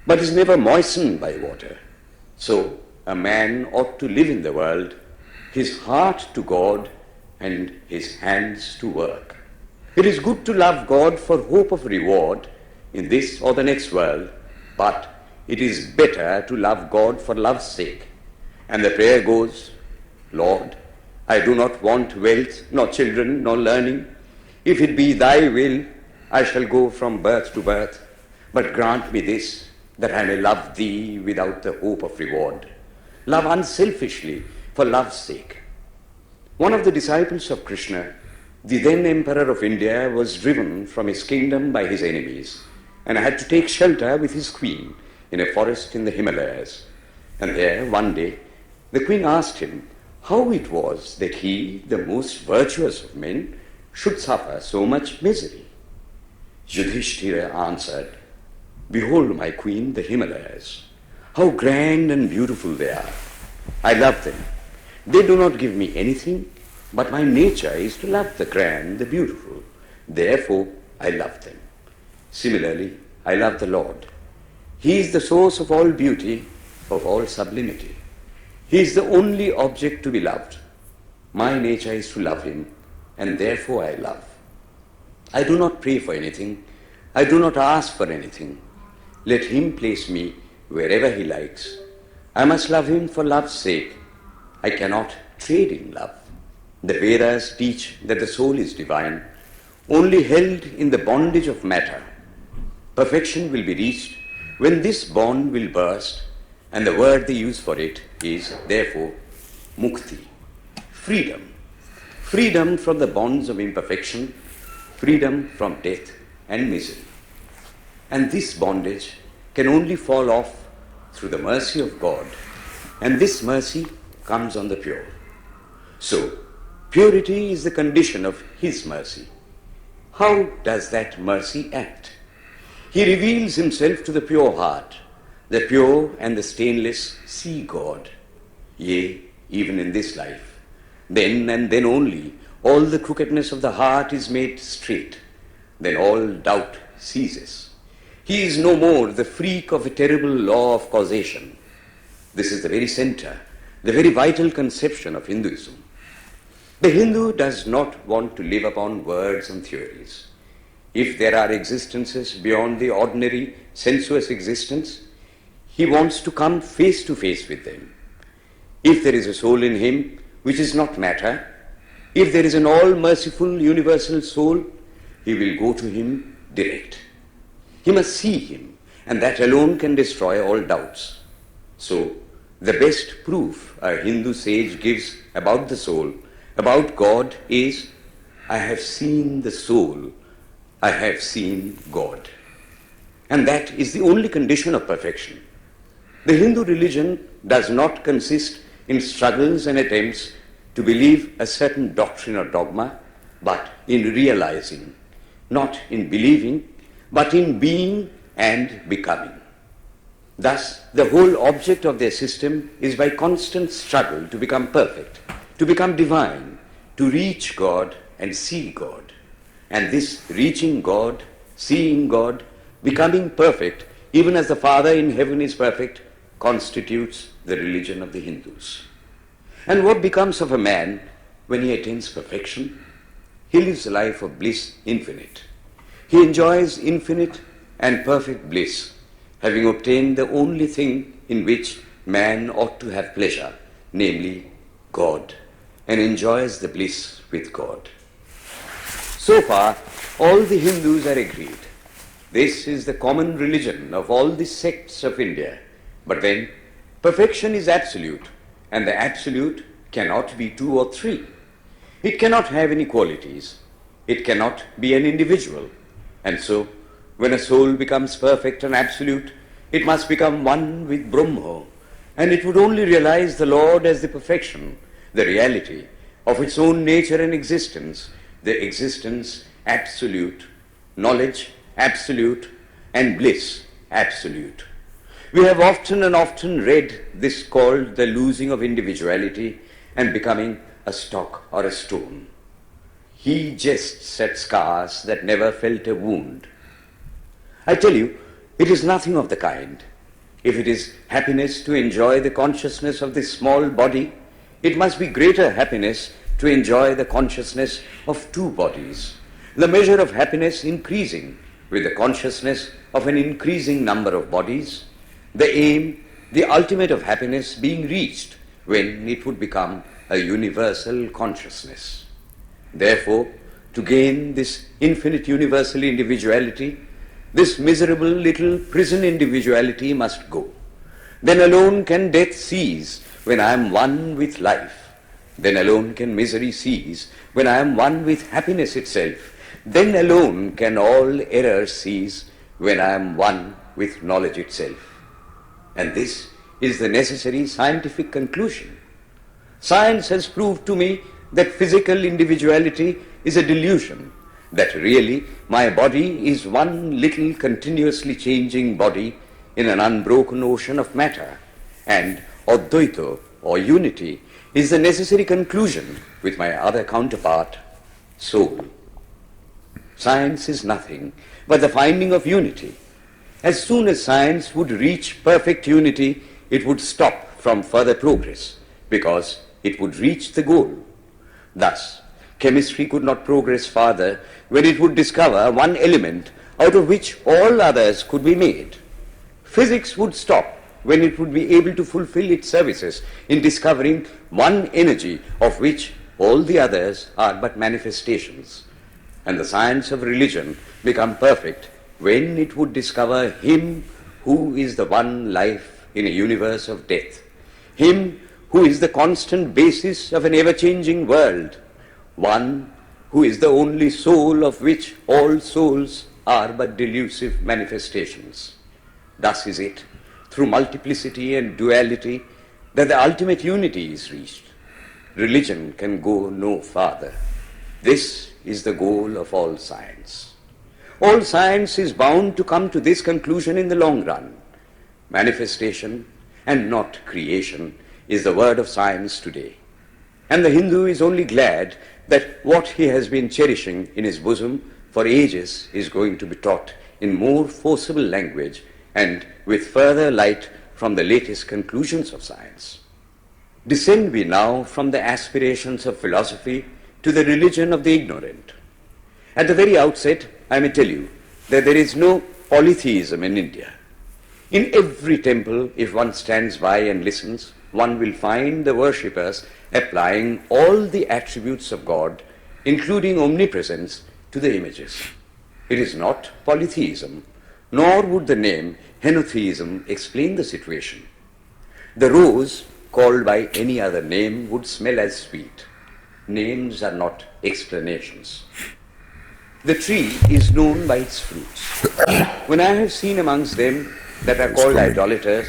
but is never moistened by water. So a man ought to live in the world, his heart to God and his hands to work. It is good to love God for hope of reward in this or the next world, but it is better to love God for love's sake. And the prayer goes, Lord, I do not want wealth, nor children, nor learning. If it be thy will, I shall go from birth to birth, but grant me this, that I may love thee without the hope of reward. Love unselfishly for love's sake. One of the disciples of Krishna, the then Emperor of India, was driven from his kingdom by his enemies and had to take shelter with his queen in a forest in the Himalayas. And there, one day, the queen asked him how it was that he, the most virtuous of men, should suffer so much misery. Yudhishthira answered, Behold, my queen, the Himalayas. How grand and beautiful they are. I love them. They do not give me anything, but my nature is to love the grand, the beautiful. Therefore, I love them. Similarly, I love the Lord. He is the source of all beauty, of all sublimity. He is the only object to be loved. My nature is to love him, and therefore I love. I do not pray for anything. I do not ask for anything. Let him place me wherever he likes. I must love him for love's sake. I cannot trade in love. The Vedas teach that the soul is divine, only held in the bondage of matter. Perfection will be reached when this bond will burst, and the word they use for it is, therefore, mukti, freedom. Freedom from the bonds of imperfection, freedom from death and misery. And this bondage can only fall off through the mercy of God, and this mercy comes on the pure. So, purity is the condition of his mercy. How does that mercy act? He reveals himself to the pure heart. The pure and the stainless see God. Yea, even in this life. Then and then only all the crookedness of the heart is made straight. Then all doubt ceases. He is no more the freak of a terrible law of causation. This is the very center, the very vital conception of Hinduism. The Hindu does not want to live upon words and theories. If there are existences beyond the ordinary sensuous existence, he wants to come face to face with them. If there is a soul in him which is not matter, if there is an all-merciful universal soul, he will go to him direct. He must see him, and that alone can destroy all doubts. So, the best proof a Hindu sage gives about the soul, about God, is, I have seen the soul, I have seen God. And that is the only condition of perfection. The Hindu religion does not consist in struggles and attempts to believe a certain doctrine or dogma, but in realizing, not in believing, but in being and becoming. Thus, the whole object of their system is by constant struggle to become perfect, to become divine, to reach God and see God. And this reaching God, seeing God, becoming perfect, even as the Father in heaven is perfect, constitutes the religion of the Hindus. And what becomes of a man when he attains perfection? He lives a life of bliss infinite. He enjoys infinite and perfect bliss, having obtained the only thing in which man ought to have pleasure, namely God, and enjoys the bliss with God. So far, all the Hindus are agreed. This is the common religion of all the sects of India. But then, perfection is absolute, and the absolute cannot be two or three. It cannot have any qualities. It cannot be an individual. And so, when a soul becomes perfect and absolute, it must become one with Brahma, and it would only realize the Lord as the perfection, the reality of its own nature and existence, the existence absolute, knowledge absolute, and bliss absolute. We have often and often read this called the losing of individuality and becoming a stock or a stone. He jests at scars that never felt a wound. I tell you, it is nothing of the kind. If it is happiness to enjoy the consciousness of this small body, it must be greater happiness to enjoy the consciousness of two bodies, the measure of happiness increasing with the consciousness of an increasing number of bodies, the aim, the ultimate of happiness being reached when it would become a universal consciousness. Therefore, to gain this infinite universal individuality, this miserable little prison individuality must go. Then alone can death cease when I am one with life. Then alone can misery cease when I am one with happiness itself. Then alone can all error cease when I am one with knowledge itself. And this is the necessary scientific conclusion. Science has proved to me that physical individuality is a delusion, that really my body is one little continuously changing body in an unbroken ocean of matter, and Advaita or unity is the necessary conclusion with my other counterpart, soul. Science is nothing but the finding of unity. As soon as science would reach perfect unity, it would stop from further progress because it would reach the goal. Thus, chemistry could not progress farther when it would discover one element out of which all others could be made. Physics would stop when it would be able to fulfill its services in discovering one energy of which all the others are but manifestations. And the science of religion become perfect when it would discover Him who is the one life in a universe of death, Him who is the constant basis of an ever-changing world, one who is the only soul of which all souls are but delusive manifestations. Thus is it, through multiplicity and duality, that the ultimate unity is reached. Religion can go no farther. This is the goal of all science. All science is bound to come to this conclusion in the long run. Manifestation and not creation is the word of science today. And the Hindu is only glad that what he has been cherishing in his bosom for ages is going to be taught in more forcible language and with further light from the latest conclusions of science. Descend we now from the aspirations of philosophy to the religion of the ignorant. At the very outset, I may tell you that there is no polytheism in India. In every temple, if one stands by and listens, one will find the worshippers applying all the attributes of God, including omnipresence, to the images. It is not polytheism, nor would the name henotheism explain the situation. The rose, called by any other name, would smell as sweet. Names are not explanations. The tree is known by its fruits. When I have seen amongst them that are called idolaters,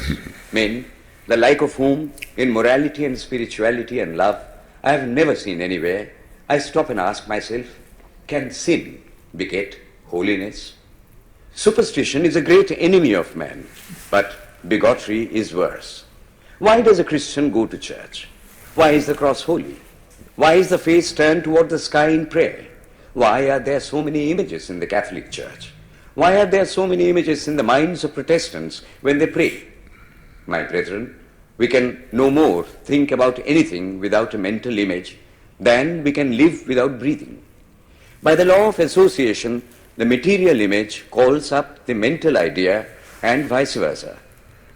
men, the like of whom in morality and spirituality and love I have never seen anywhere, I stop and ask myself, can sin beget holiness? Superstition is a great enemy of man, but bigotry is worse. Why does a Christian go to church? Why is the cross holy? Why is the face turned toward the sky in prayer? Why are there so many images in the Catholic Church? Why are there so many images in the minds of Protestants when they pray? My brethren, we can no more think about anything without a mental image than we can live without breathing. By the law of association, the material image calls up the mental idea and vice versa.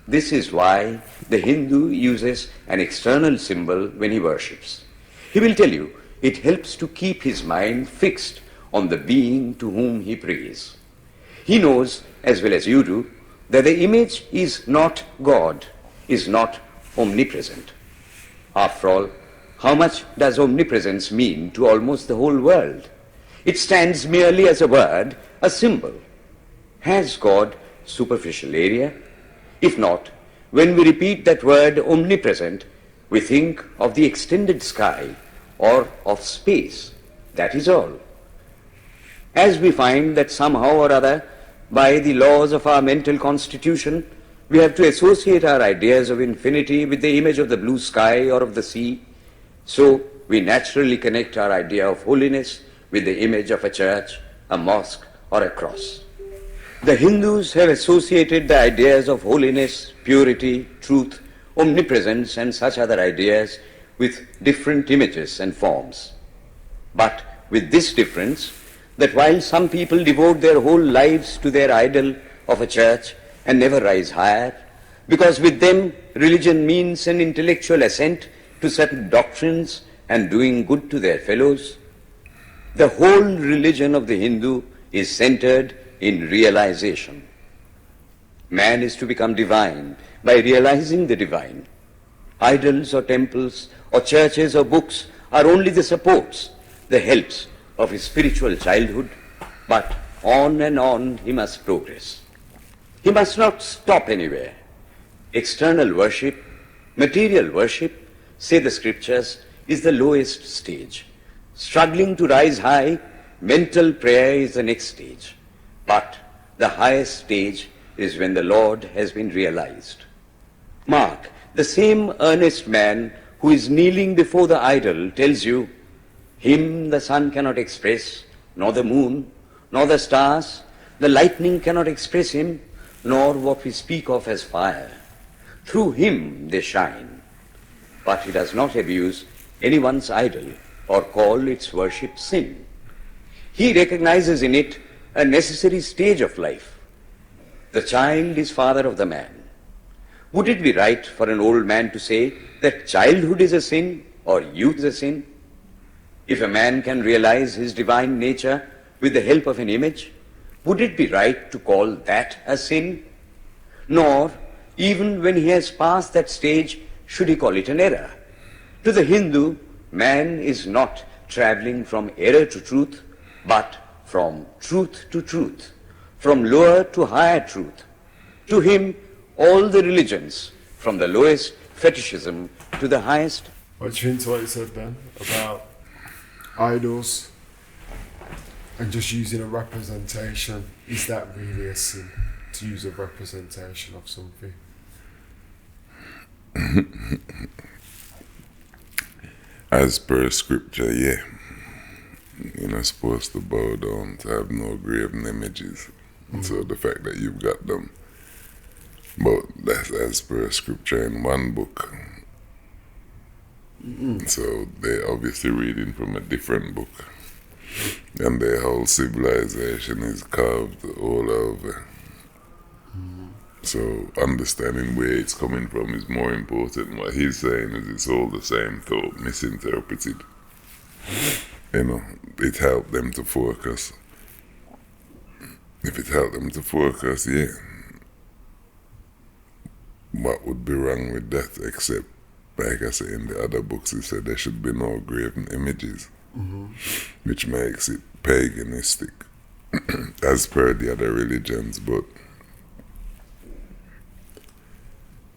This is why the Hindu uses an external symbol when he worships. He will tell you it helps to keep his mind fixed on the being to whom he prays. He knows, as well as you do, that the image is not God, is not omnipresent. After all, How much does omnipresence mean to almost the whole world? It stands merely as a word, a symbol. Has God superficial area? If not, when we repeat that word omnipresent, we think of the extended sky or of space. That is all. As we find that somehow or other, by the laws of our mental constitution, we have to associate our ideas of infinity with the image of the blue sky or of the sea, so we naturally connect our idea of holiness with the image of a church, a mosque, or a cross. The Hindus have associated the ideas of holiness, purity, truth, omnipresence, and such other ideas with different images and forms. But with this difference, that while some people devote their whole lives to their idol of a church and never rise higher, because with them religion means an intellectual assent to certain doctrines and doing good to their fellows, the whole religion of the Hindu is centered in realization. Man is to become divine by realizing the divine. Idols or temples or churches or books are only the supports, the helps of his spiritual childhood, but on and on he must progress. He must not stop anywhere. External worship, material worship, say the scriptures, is the lowest stage. Struggling to rise high, mental prayer is the next stage. But the highest stage is when the Lord has been realized. Mark, the same earnest man who is kneeling before the idol tells you, him the sun cannot express, nor the moon, nor the stars, the lightning cannot express him, nor what we speak of as fire. Through him they shine. But he does not abuse anyone's idol or call its worship sin. He recognizes in it a necessary stage of life. The child is father of the man. Would it be right for an old man to say that childhood is a sin or youth is a sin? If a man can realize his divine nature with the help of an image, would it be right to call that a sin? Nor, even when he has passed that stage, should he call it an error. To the Hindu, man is not traveling from error to truth, but from truth to truth, from lower to higher truth. To him, all the religions, from the lowest fetishism to the highest. What do you think to what you said then about idols and just using a representation? Is that really a sin, to use a representation of something? As per scripture, yeah. You're not supposed to bow down, to have no graven images. So the fact that you've got them, but that's as per scripture in one book. So they're obviously reading from a different book. And their whole civilization is carved all over. So understanding where it's coming from is more important. What he's saying is it's all the same thought, misinterpreted. You know, it helped them to focus. If it helped them to focus, yeah. What would be wrong with that, except, like I say in the other books, he said there should be no graven images, which makes it paganistic, as per the other religions. But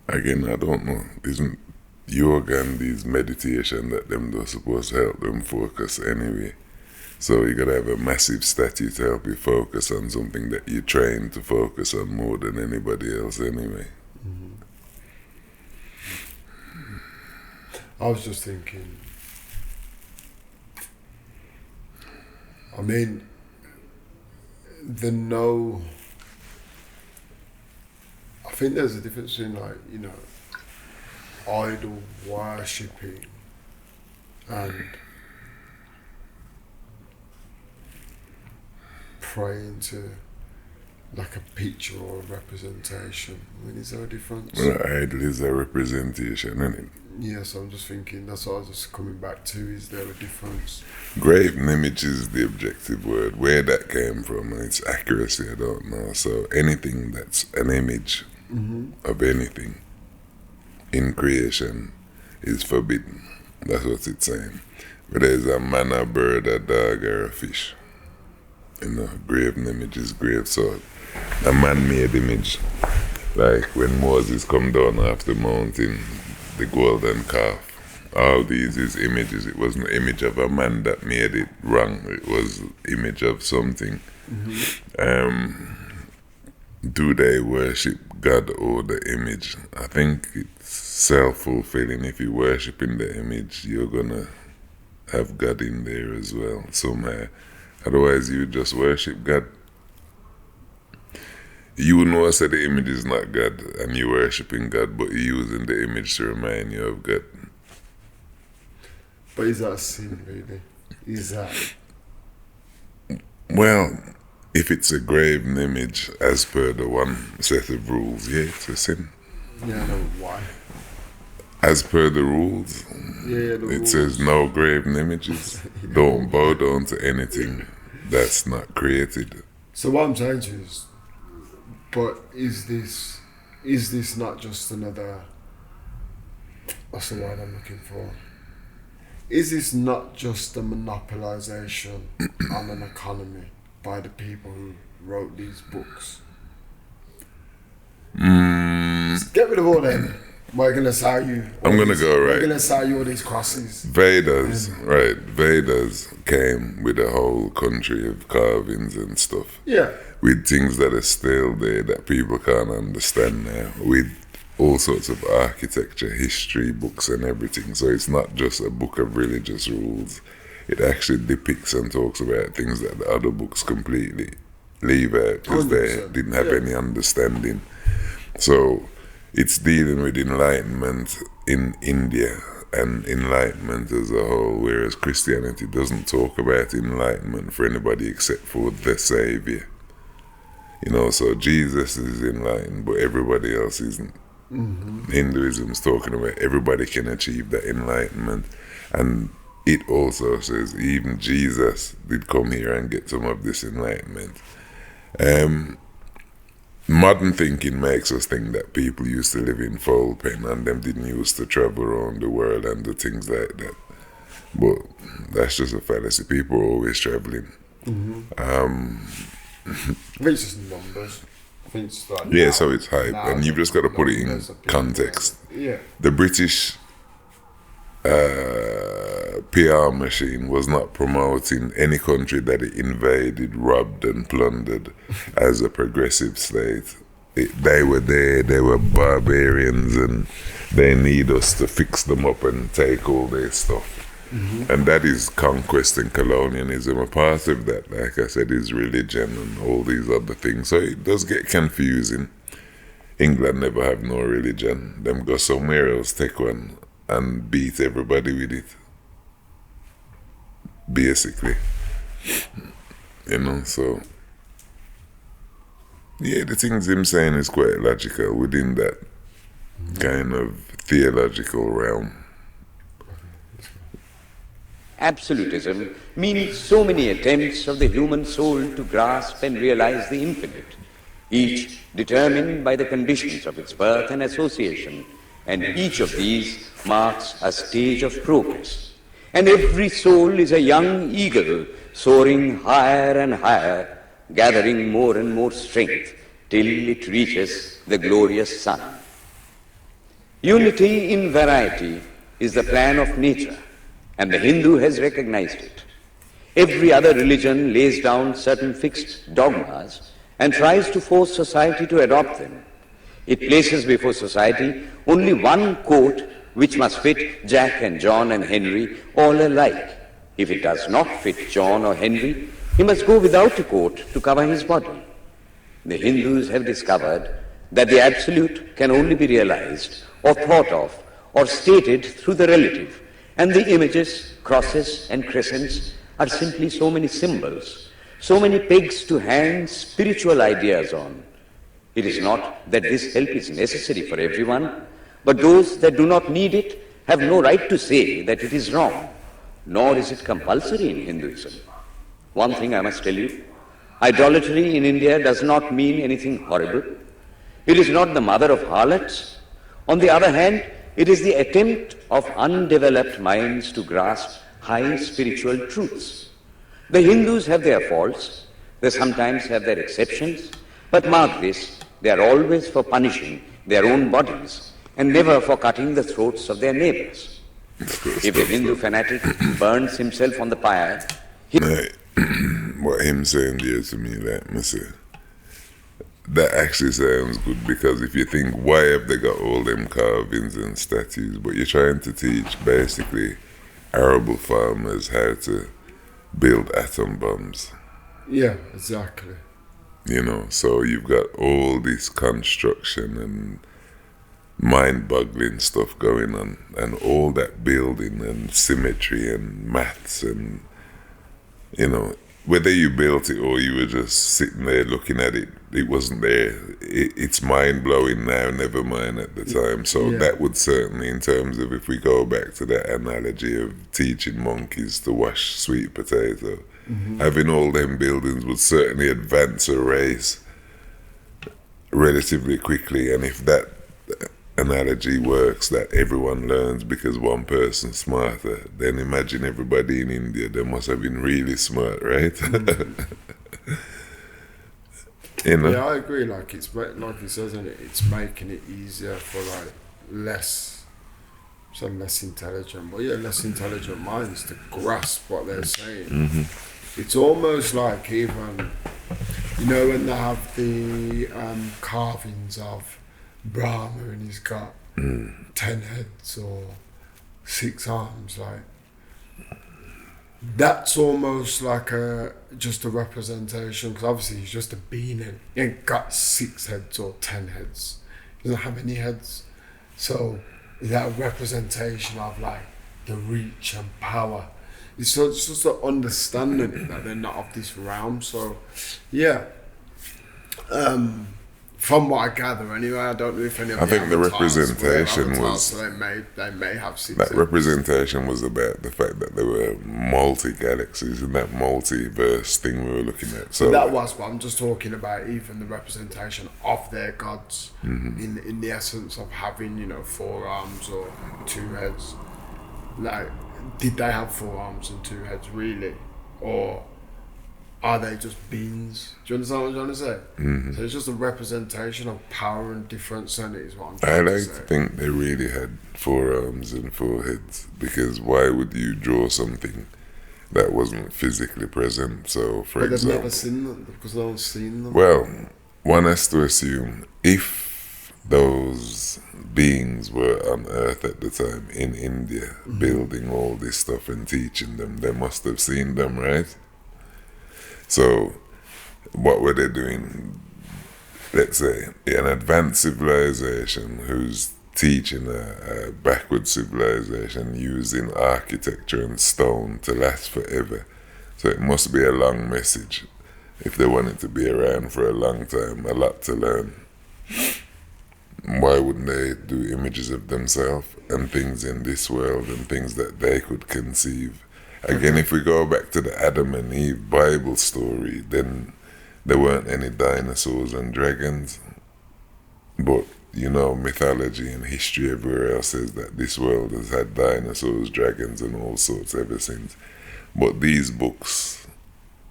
again, I don't know. Isn't yoga and these meditation that them are supposed to help them focus anyway? So you gotta have a massive statue to help you focus on something that you train to focus on more than anybody else anyway. I was just thinking, I mean, I think there's a difference in, like, you know, idol worshipping and praying to like a picture or a representation. I mean, is there a difference? Well, idol is a representation, isn't it? Yes, I'm just thinking, that's what I was just coming back to. Is there a difference? Graven image is the objective word. Where that came from and its accuracy, I don't know. So anything that's an image of anything in creation is forbidden. That's what it's saying. Whether it's a man, a bird, a dog, or a fish. Graven image is grave, so a man-made image. Like when Moses come down off the mountain, the golden calf. All these is images. It wasn't an image of a man that made it wrong. It was image of something. Do they worship God or the image? I think it's self-fulfilling. If you worship in the image, you're gonna have God in there as well somehow. Otherwise, you just worship God. You know, say the image is not God, and you worshiping God, but you're using the image to remind you of God. But is that a sin, really? Is that? Well, if it's a graven image, as per the one set of rules, yeah, it's a sin. Yeah, I know why. As per the rules, Yeah, the it rules. says no graven images. Don't bow down to anything that's not created. So what I'm saying to you is, but is this not just another, what's the word I'm looking for? Is this not just a monopolization on an economy by the people who wrote these books? Just get rid of all them. We're gonna sell you. We're gonna sell you all these crosses. Vedas, right? Vedas came with a whole country of carvings and stuff. Yeah. With things that are still there that people can't understand now. With all sorts of architecture, history, books and everything. So it's not just a book of religious rules. It actually depicts and talks about things that the other books completely leave out because they 100%. didn't have any understanding. So it's dealing with enlightenment in India and enlightenment as a whole, whereas Christianity doesn't talk about enlightenment for anybody except for the Savior. So Jesus is enlightened, but everybody else isn't. Hinduism is talking about everybody can achieve that enlightenment, and it also says even Jesus did come here and get some of this enlightenment. Modern thinking makes us think that people used to live in foul pen and them didn't used to travel around the world and do things like that. But that's just a fallacy. People are always traveling. I think it's just numbers. I think it's like Yeah, now- so it's hype, now and you've just got to put it in numbers of people. context. Yeah. The British PR machine was not promoting any country that it invaded, robbed and plundered as a progressive state. They were there, they were barbarians, and they need us to fix them up and take all their stuff. And that is conquest and colonialism. A part of that, like I said, is religion and all these other things. So it does get confusing. England never have no religion. Them go somewhere else, take one, and beat everybody with it. Basically. So... yeah, the things him saying is quite logical within that kind of theological realm. Absolutism means so many attempts of the human soul to grasp and realize the infinite, each determined by the conditions of its birth and association, and each of these marks a stage of progress. And every soul is a young eagle soaring higher and higher, gathering more and more strength till it reaches the glorious sun. Unity in variety is the plan of nature, and the Hindu has recognized it. Every other religion lays down certain fixed dogmas and tries to force society to adopt them. It places before society only one coat which must fit Jack and John and Henry all alike. If it does not fit John or Henry, he must go without a coat to cover his body. The Hindus have discovered that the absolute can only be realized or thought of or stated through the relative, and the images, crosses and crescents are simply so many symbols, so many pegs to hang spiritual ideas on. It is not that this help is necessary for everyone, but those that do not need it have no right to say that it is wrong, nor is it compulsory in Hinduism. One thing I must tell you, idolatry in India does not mean anything horrible. It is not the mother of harlots. On the other hand, it is the attempt of undeveloped minds to grasp high spiritual truths. The Hindus have their faults, they sometimes have their exceptions, but mark this, they are always for punishing their own bodies and never for cutting the throats of their neighbors. If the Hindu fanatic burns himself on the pyre, what him saying there to me, like me say, that actually sounds good, because if you think, why have they got all them carvings and statues, but you're trying to teach basically arable farmers how to build atom bombs. Yeah, exactly. You know, so you've got all this construction and mind-boggling stuff going on, and all that building and symmetry and maths, and, you know, whether you built it or you were just sitting there looking at it, it wasn't there. It's mind-blowing now, never mind at the time. So Yeah. that would certainly, in terms of, if we go back to that analogy of teaching monkeys to wash sweet potato, having all them buildings would certainly advance a race relatively quickly. And if that analogy works, that everyone learns because one person's smarter, then imagine everybody in India, they must have been really smart, right? You know? Yeah, I agree. Like like he says, and it's making it easier for like less intelligent, but yeah, less intelligent minds to grasp what they're saying. It's almost like even, you know, when they have the carvings of Brahma and he's got 10 heads or 6 arms, like that's almost like just a representation, because obviously he's just a being. He ain't got 6 heads or 10 heads. He doesn't have any heads. So that representation of like the reach and power. It's just an understanding that they're not of this realm. So yeah. From what I gather, anyway, I don't know if any of I think the avatars were representation avatars, was- so they may have 6 That heads. representation was about the fact that there were multi-galaxies in that multiverse thing we were looking at. So That was, but I'm just talking about even the representation of their gods in the essence of having, you know, 4 arms or 2 heads. Like, did they have 4 arms and 2 heads really, or are they just beings? Do you understand what I'm trying to say? So it's just a representation of power and difference, and it is what I'm I trying to like say. to think they really had 4 arms and 4 heads, because why would you draw something that wasn't physically present? So, for But they've example, never seen them because they haven't seen them. well, one has to assume if those beings were on Earth at the time in India, building all this stuff and teaching them, they must have seen them, right? So, what were they doing? Let's say an advanced civilization who's teaching a backward civilization using architecture and stone to last forever. So it must be a long message if they wanted to be around for a long time, a lot to learn. Why wouldn't they do images of themselves and things in this world and things that they could conceive? Again, if we go back to the Adam and Eve Bible story, then there weren't any dinosaurs and dragons. But, you know, mythology and history everywhere else says that this world has had dinosaurs, dragons, and all sorts ever since. But these books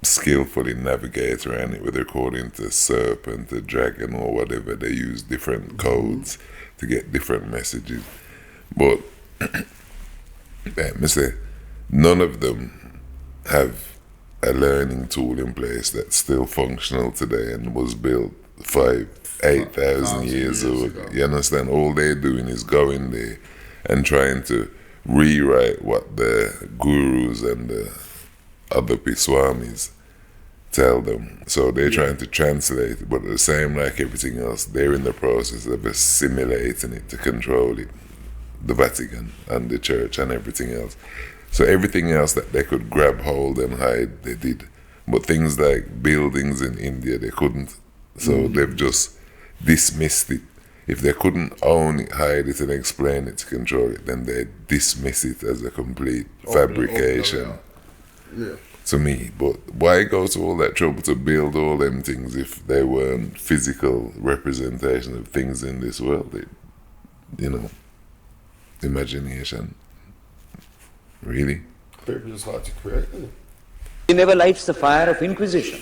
skillfully navigate around it, whether according to serpent, a dragon, or whatever. They use different codes to get different messages. But, let me say, none of them have a learning tool in place that's still functional today and was built 8,000 years old. ago. You understand? All they're doing is going there and trying to rewrite what the gurus and the other Swamis tell them. So they're trying to translate it, but the same like everything else, they're in the process of assimilating it to control it. The Vatican and the church and everything else. So everything else that they could grab hold and hide, they did. But things like buildings in India, they couldn't. So they've just dismissed it. If they couldn't own it, hide it, and explain it to control it, then they dismiss it as a complete fabrication. Yeah. To me. But why go to all that trouble to build all them things if they weren't physical representation of things in this world? You know. imagination. Really? People just like to create it. He never lights the fire of inquisition.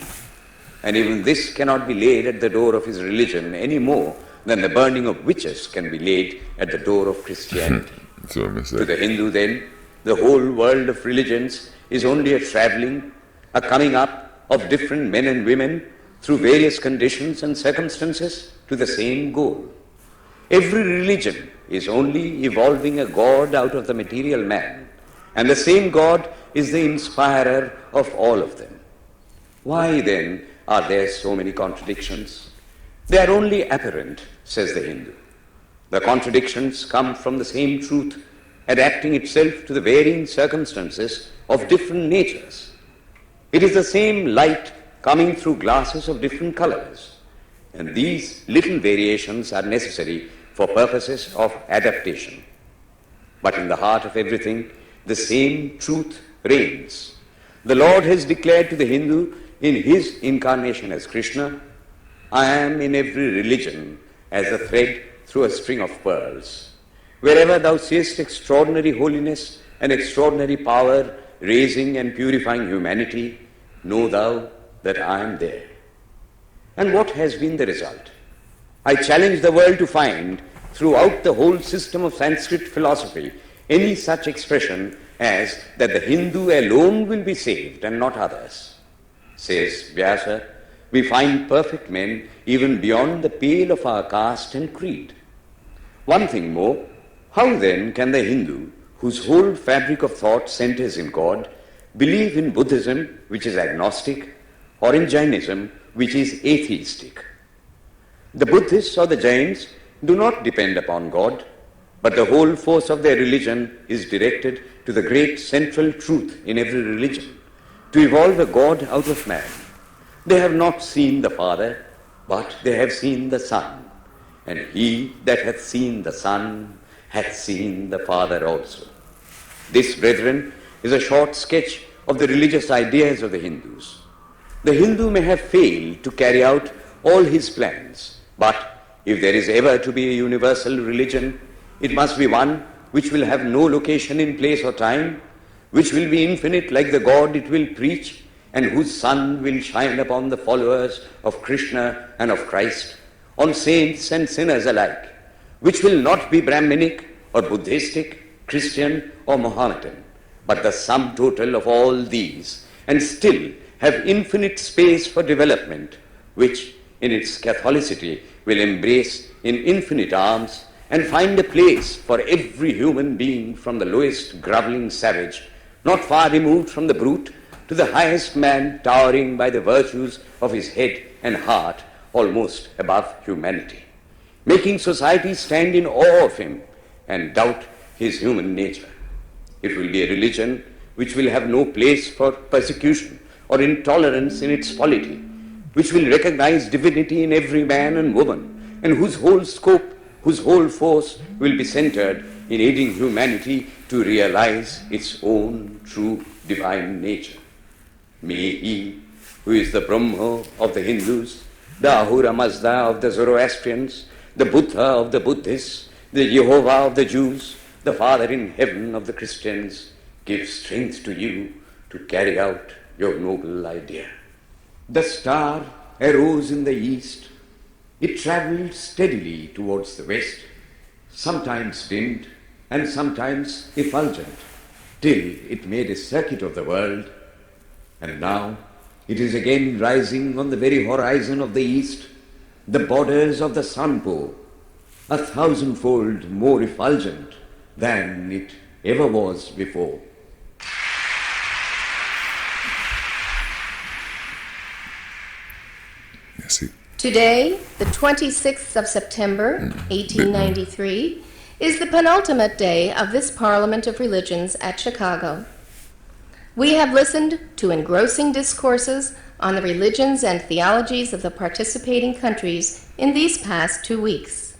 And even this cannot be laid at the door of his religion any more than the burning of witches can be laid at the door of Christianity. So I To the Hindu, then, the whole world of religions is only a traveling, a coming up of different men and women through various conditions and circumstances to the same goal. Every religion is only evolving a God out of the material man, and the same God is the inspirer of all of them. Why then are there so many contradictions? They are only apparent, says the Hindu. The contradictions come from the same truth adapting itself to the varying circumstances of different natures. It is the same light coming through glasses of different colors, and these little variations are necessary for purposes of adaptation. But in the heart of everything, the same truth reigns. The Lord has declared to the Hindu in his incarnation as Krishna, I am in every religion as a thread through a string of pearls. Wherever thou seest extraordinary holiness and extraordinary power raising and purifying humanity, know thou that I am there. And what has been the result? I challenge the world to find throughout the whole system of Sanskrit philosophy any such expression as that the Hindu alone will be saved and not others. Says Vyasa, we find perfect men even beyond the pale of our caste and creed. One thing more, how then can the Hindu, whose whole fabric of thought centers in God, believe in Buddhism, which is agnostic, or in Jainism, which is atheistic? The Buddhists or the Jains do not depend upon God, but the whole force of their religion is directed to the great central truth in every religion, to evolve a God out of man. They have not seen the Father, but they have seen the Son. And he that hath seen the Son hath seen the Father also. This, brethren, is a short sketch of the religious ideas of the Hindus. The Hindu may have failed to carry out all his plans, but if there is ever to be a universal religion, it must be one which will have no location in place or time, which will be infinite like the God it will preach, and whose sun will shine upon the followers of Krishna and of Christ, on saints and sinners alike, which will not be Brahminic or Buddhistic, Christian or Mohammedan, but the sum total of all these, and still have infinite space for development, which in its Catholicity will embrace in infinite arms and find a place for every human being from the lowest groveling savage, not far removed from the brute, to the highest man towering by the virtues of his head and heart almost above humanity, making society stand in awe of him and doubt his human nature. It will be a religion which will have no place for persecution or intolerance in its polity, which will recognize divinity in every man and woman, and whose whole scope, whose whole force will be centered in aiding humanity to realize its own true divine nature. May he, who is the Brahma of the Hindus, the Ahura Mazda of the Zoroastrians, the Buddha of the Buddhists, the Jehovah of the Jews, the Father in heaven of the Christians, give strength to you to carry out your noble idea. The star arose in the east. It travelled steadily towards the west, sometimes dimmed and sometimes effulgent, till it made a circuit of the world, and now it is again rising on the very horizon of the east, the borders of the sun pole, 1,000-fold more effulgent than it ever was before. Today, the 26th of September, 1893, is the penultimate day of this Parliament of Religions at Chicago. We have listened to engrossing discourses on the religions and theologies of the participating countries in these past 2 weeks.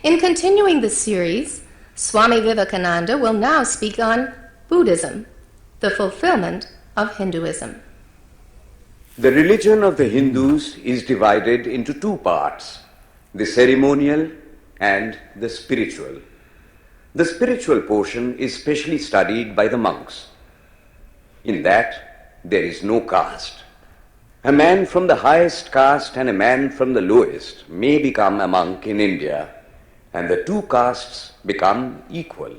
In continuing this series, Swami Vivekananda will now speak on Buddhism, the fulfillment of Hinduism. The religion of the Hindus is divided into two parts, the ceremonial and the spiritual. The spiritual portion is specially studied by the monks. In that, there is no caste. A man from the highest caste and a man from the lowest may become a monk in India, and the two castes become equal.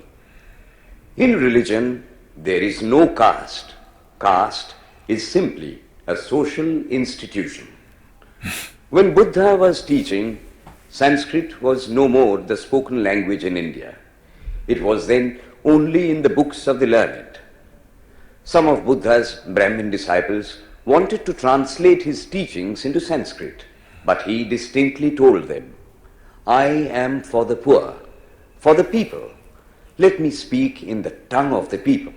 In religion, there is no caste. Caste is simply a social institution. When Buddha was teaching, Sanskrit was no more the spoken language in India. It was then only in the books of the learned. Some of Buddha's Brahmin disciples wanted to translate his teachings into Sanskrit, but he distinctly told them, "I am for the poor, for the people. Let me speak in the tongue of the people."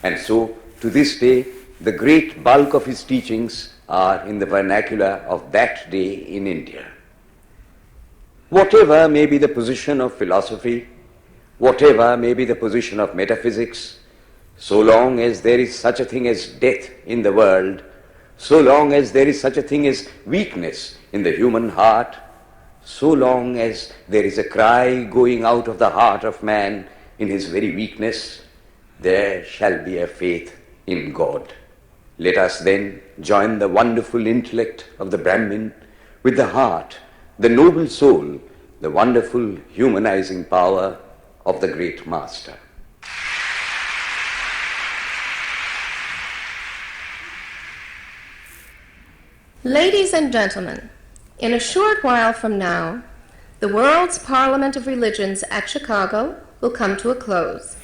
And so, to this day, the great bulk of his teachings are in the vernacular of that day in India. Whatever may be the position of philosophy, whatever may be the position of metaphysics, so long as there is such a thing as death in the world, so long as there is such a thing as weakness in the human heart, so long as there is a cry going out of the heart of man in his very weakness, there shall be a faith in God. Let us then join the wonderful intellect of the Brahmin with the heart, the noble soul, the wonderful humanizing power of the great Master. Ladies and gentlemen, in a short while from now, the World's Parliament of Religions at Chicago will come to a close.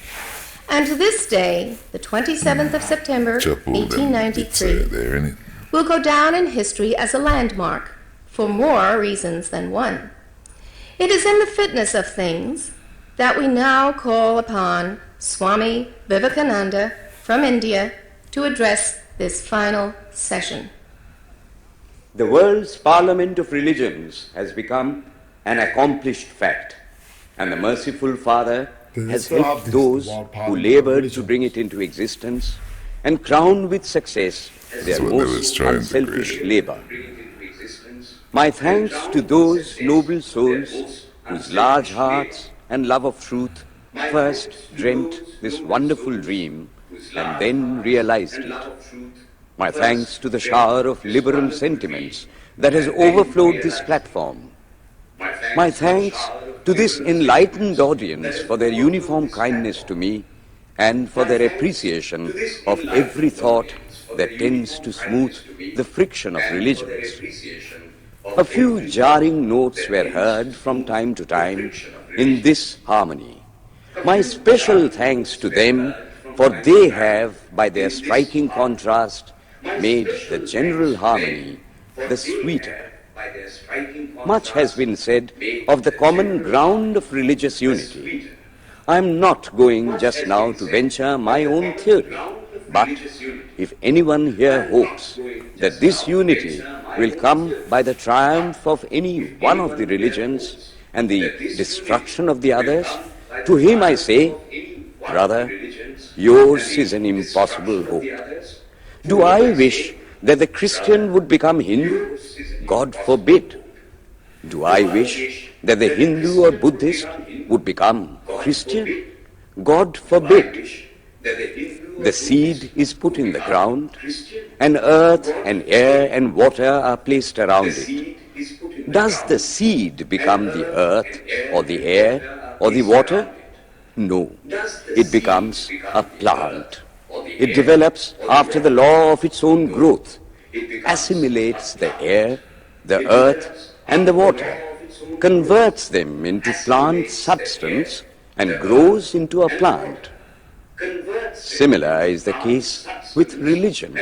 And this day, the 27th of September, 1893, will go down in history as a landmark for more reasons than one. It is in the fitness of things that we now call upon Swami Vivekananda from India to address this final session. The world's Parliament of Religions has become an accomplished fact, and the merciful Father has helped those who labored to bring it into existence and crown with success their most unselfish labor. My thanks to those noble souls whose large hearts and love of truth first dreamt this wonderful dream and then realized it. My thanks to the shower of liberal sentiments that has overflowed this platform. My thanks to this enlightened audience for their uniform kindness to me and for their appreciation of every thought that tends to smooth the friction of religions. A few jarring notes were heard from time to time in this harmony. My special thanks to them, for they have, by their striking contrast, made the general harmony the sweeter. Much has been said of the common ground of religious unity. I am not going just now to venture my own theory, but if anyone here hopes that this unity will come by the triumph of any one of the religions and the destruction of the others, to him I say, brother, yours is an impossible hope. Do I wish that the Christian would become Hindu? God forbid. Do I wish that the Hindu or Buddhist would become Christian? God forbid. The seed is put in the ground, and earth and air and water are placed around it. Does the seed become the earth or the air or the water? No. It becomes a plant. It develops after the law of its own growth, assimilates the air, the earth, and the water, converts them into plant substance, and grows into a plant. Similar is the case with religion.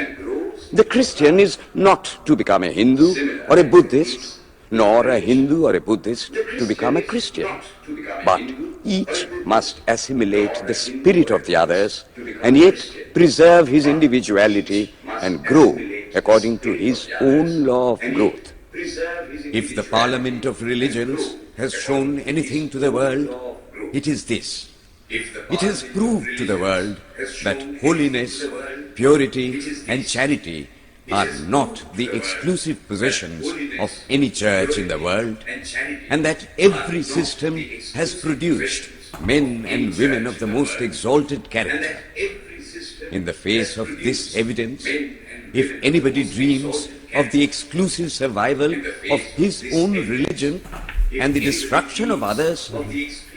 The Christian is not to become a Hindu or a Buddhist, nor a Hindu or a Buddhist to become a Christian, but each must assimilate the spirit of the others and yet preserve his individuality and grow according to his own law of growth. If the Parliament of Religions has shown anything to the world, it is this. It has proved to the world that holiness, purity, and charity are not the exclusive possessions of any church in the world, and that every system has produced men and women of the most exalted character. In the face of this evidence, if anybody dreams of the exclusive survival of his own religion and the destruction of others,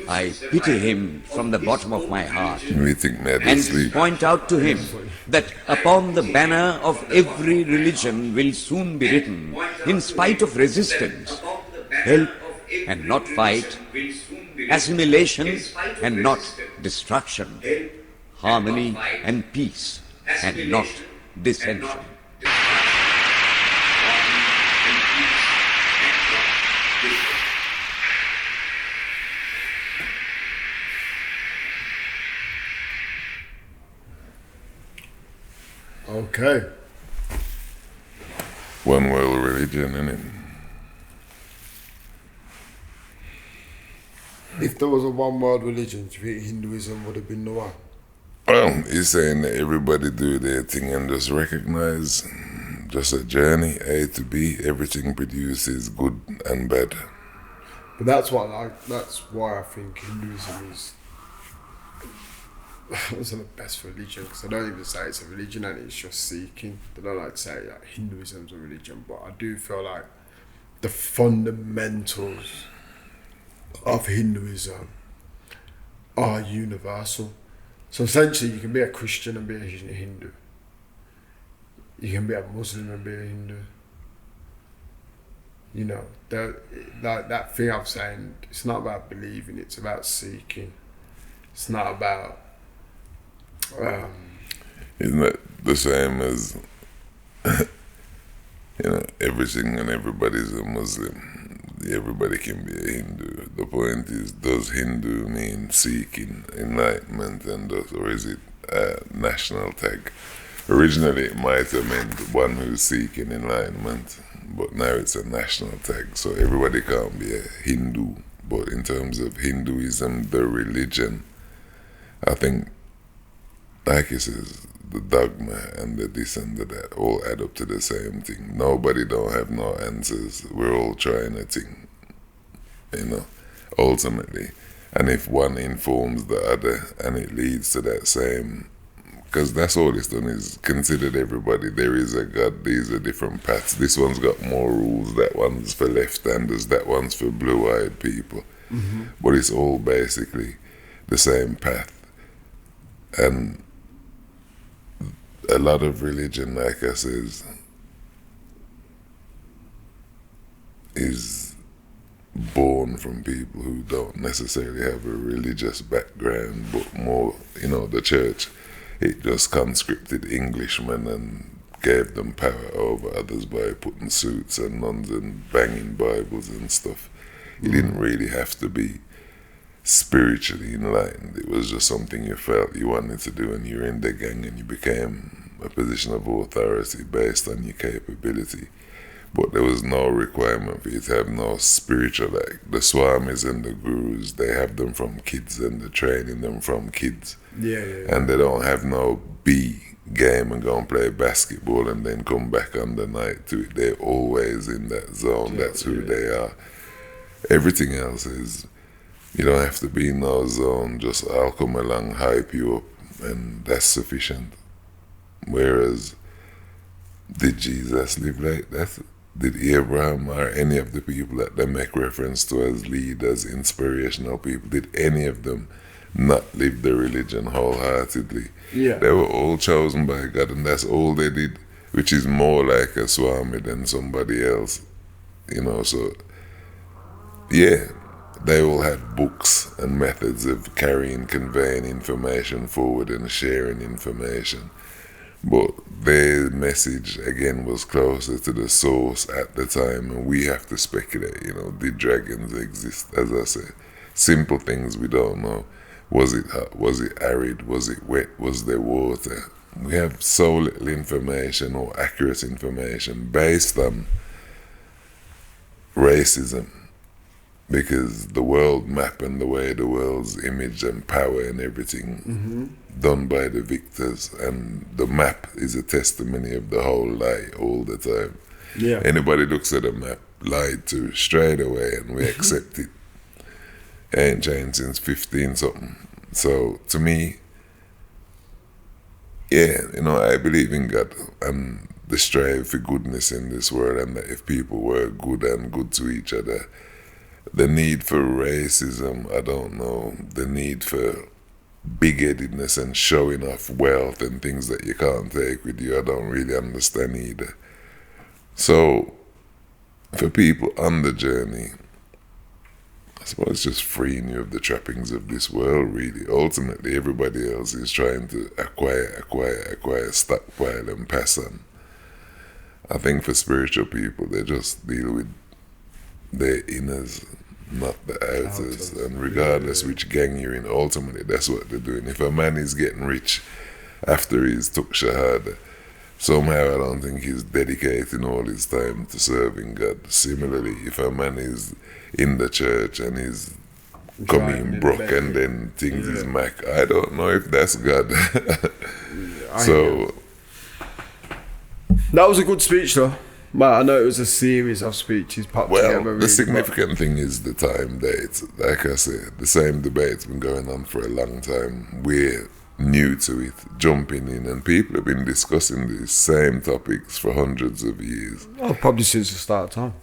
I pity him from the bottom of my heart We think mad and asleep. point out to him that upon the banner of every religion will soon be written, in spite of resistance, help and not fight, assimilation and not destruction, harmony and peace and not dissension. Okay. One world religion, innit? If there was a one world religion, do you think Hinduism would have been the one? Well, he's saying that everybody do their thing and just recognize just a journey, A to B, everything produces good and bad. But that's why I think Hinduism is it's the best religion, because I don't even say it's a religion and it's just seeking. They don't like to say that Hinduism's a religion, but I do feel like the fundamentals of Hinduism are universal. So essentially you can be a Christian and be a Hindu. You can be a Muslim and be a Hindu. You know, that thing I'm saying, it's not about believing, it's about seeking. It's not about Isn't that the same as, everything and everybody's a Muslim? Everybody can be a Hindu. The point is, does Hindu mean seeking enlightenment, or is it a national tag? Originally, it might have meant one who's seeking enlightenment, but now it's a national tag, so everybody can't be a Hindu. But in terms of Hinduism, the religion, I think, like he says, the dogma and the this and the that all add up to the same thing. Nobody don't have no answers. We're all trying a thing, ultimately. And if one informs the other and it leads to that same, because that's all it's done is considered everybody. There is a God, these are different paths. This one's got more rules, that one's for left-handers, that one's for blue-eyed people. Mm-hmm. But it's all basically the same path. And a lot of religion, like I says, is born from people who don't necessarily have a religious background, but more, the church, it just conscripted Englishmen and gave them power over others by putting suits and nuns and banging Bibles and stuff. You didn't really have to be spiritually enlightened. It was just something you felt you wanted to do, and you're in the gang and you became a position of authority based on your capability. But there was no requirement for you to have no spiritual, like the Swamis and the Gurus, they have them from kids and they're training them from kids. Yeah. And they don't have no B game and go and play basketball and then come back on the night to it. They're always in that zone. That's who they are. Everything else is, you don't have to be in no zone, just I'll come along, hype you up, and that's sufficient. Whereas, did Jesus live like that? Did Abraham or any of the people that they make reference to as leaders, inspirational people, did any of them not live the religion wholeheartedly? Yeah. They were all chosen by God, and that's all they did, which is more like a Swami than somebody else. So, yeah, they all had books and methods of conveying information forward and sharing information. But their message, again, was closer to the source at the time, and we have to speculate, did dragons exist? As I said, simple things we don't know. Was it hot? Was it arid? Was it wet? Was there water? We have so little information or accurate information based on racism, because the world map and the way the world's image and power and everything done by the victors, and the map is a testimony of the whole lie all the time. Yeah. Anybody looks at a map lied to straight away, and we accept it. It ain't changed since 15 something. So to me, yeah, I believe in God and the strive for goodness in this world, and that if people were good and good to each other, the need for racism, I don't know, the need for big-headedness and showing off wealth and things that you can't take with you, I don't really understand either. So, for people on the journey, I suppose just freeing you of the trappings of this world, really. Ultimately, everybody else is trying to acquire, stockpile and pass on. I think for spiritual people, they just deal with their inners, not the outers. And regardless which gang you're in, ultimately, that's what they're doing. If a man is getting rich after he's took Shahada, somehow I don't think he's dedicating all his time to serving God. Similarly, if a man is in the church and he's coming broke and then things is Mac, I don't know if that's God. So that was a good speech though. But I know it was a series of speeches popped together. Well, the significant thing is the time date. Like I said, the same debate's been going on for a long time. We're new to it, jumping in, and people have been discussing these same topics for hundreds of years. Oh, probably since the start of time.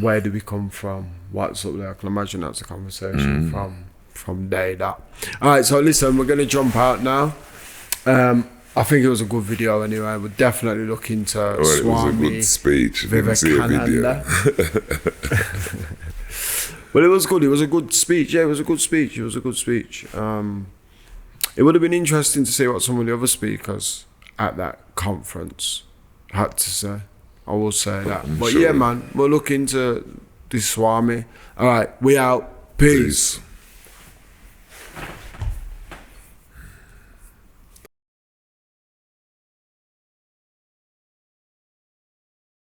Where do we come from? What's up there? I can imagine that's a conversation from day that. All right, so listen, we're going to jump out now. I think it was a good video anyway. We're definitely looking to Swami it was a good speech. Vivekananda. Well, it was good. It was a good speech. Yeah, it was a good speech. It was a good speech. It would have been interesting to see what some of the other speakers at that conference had to say. I will say that. But sure. Yeah, man, we're looking to this Swami. All right, we out. Peace.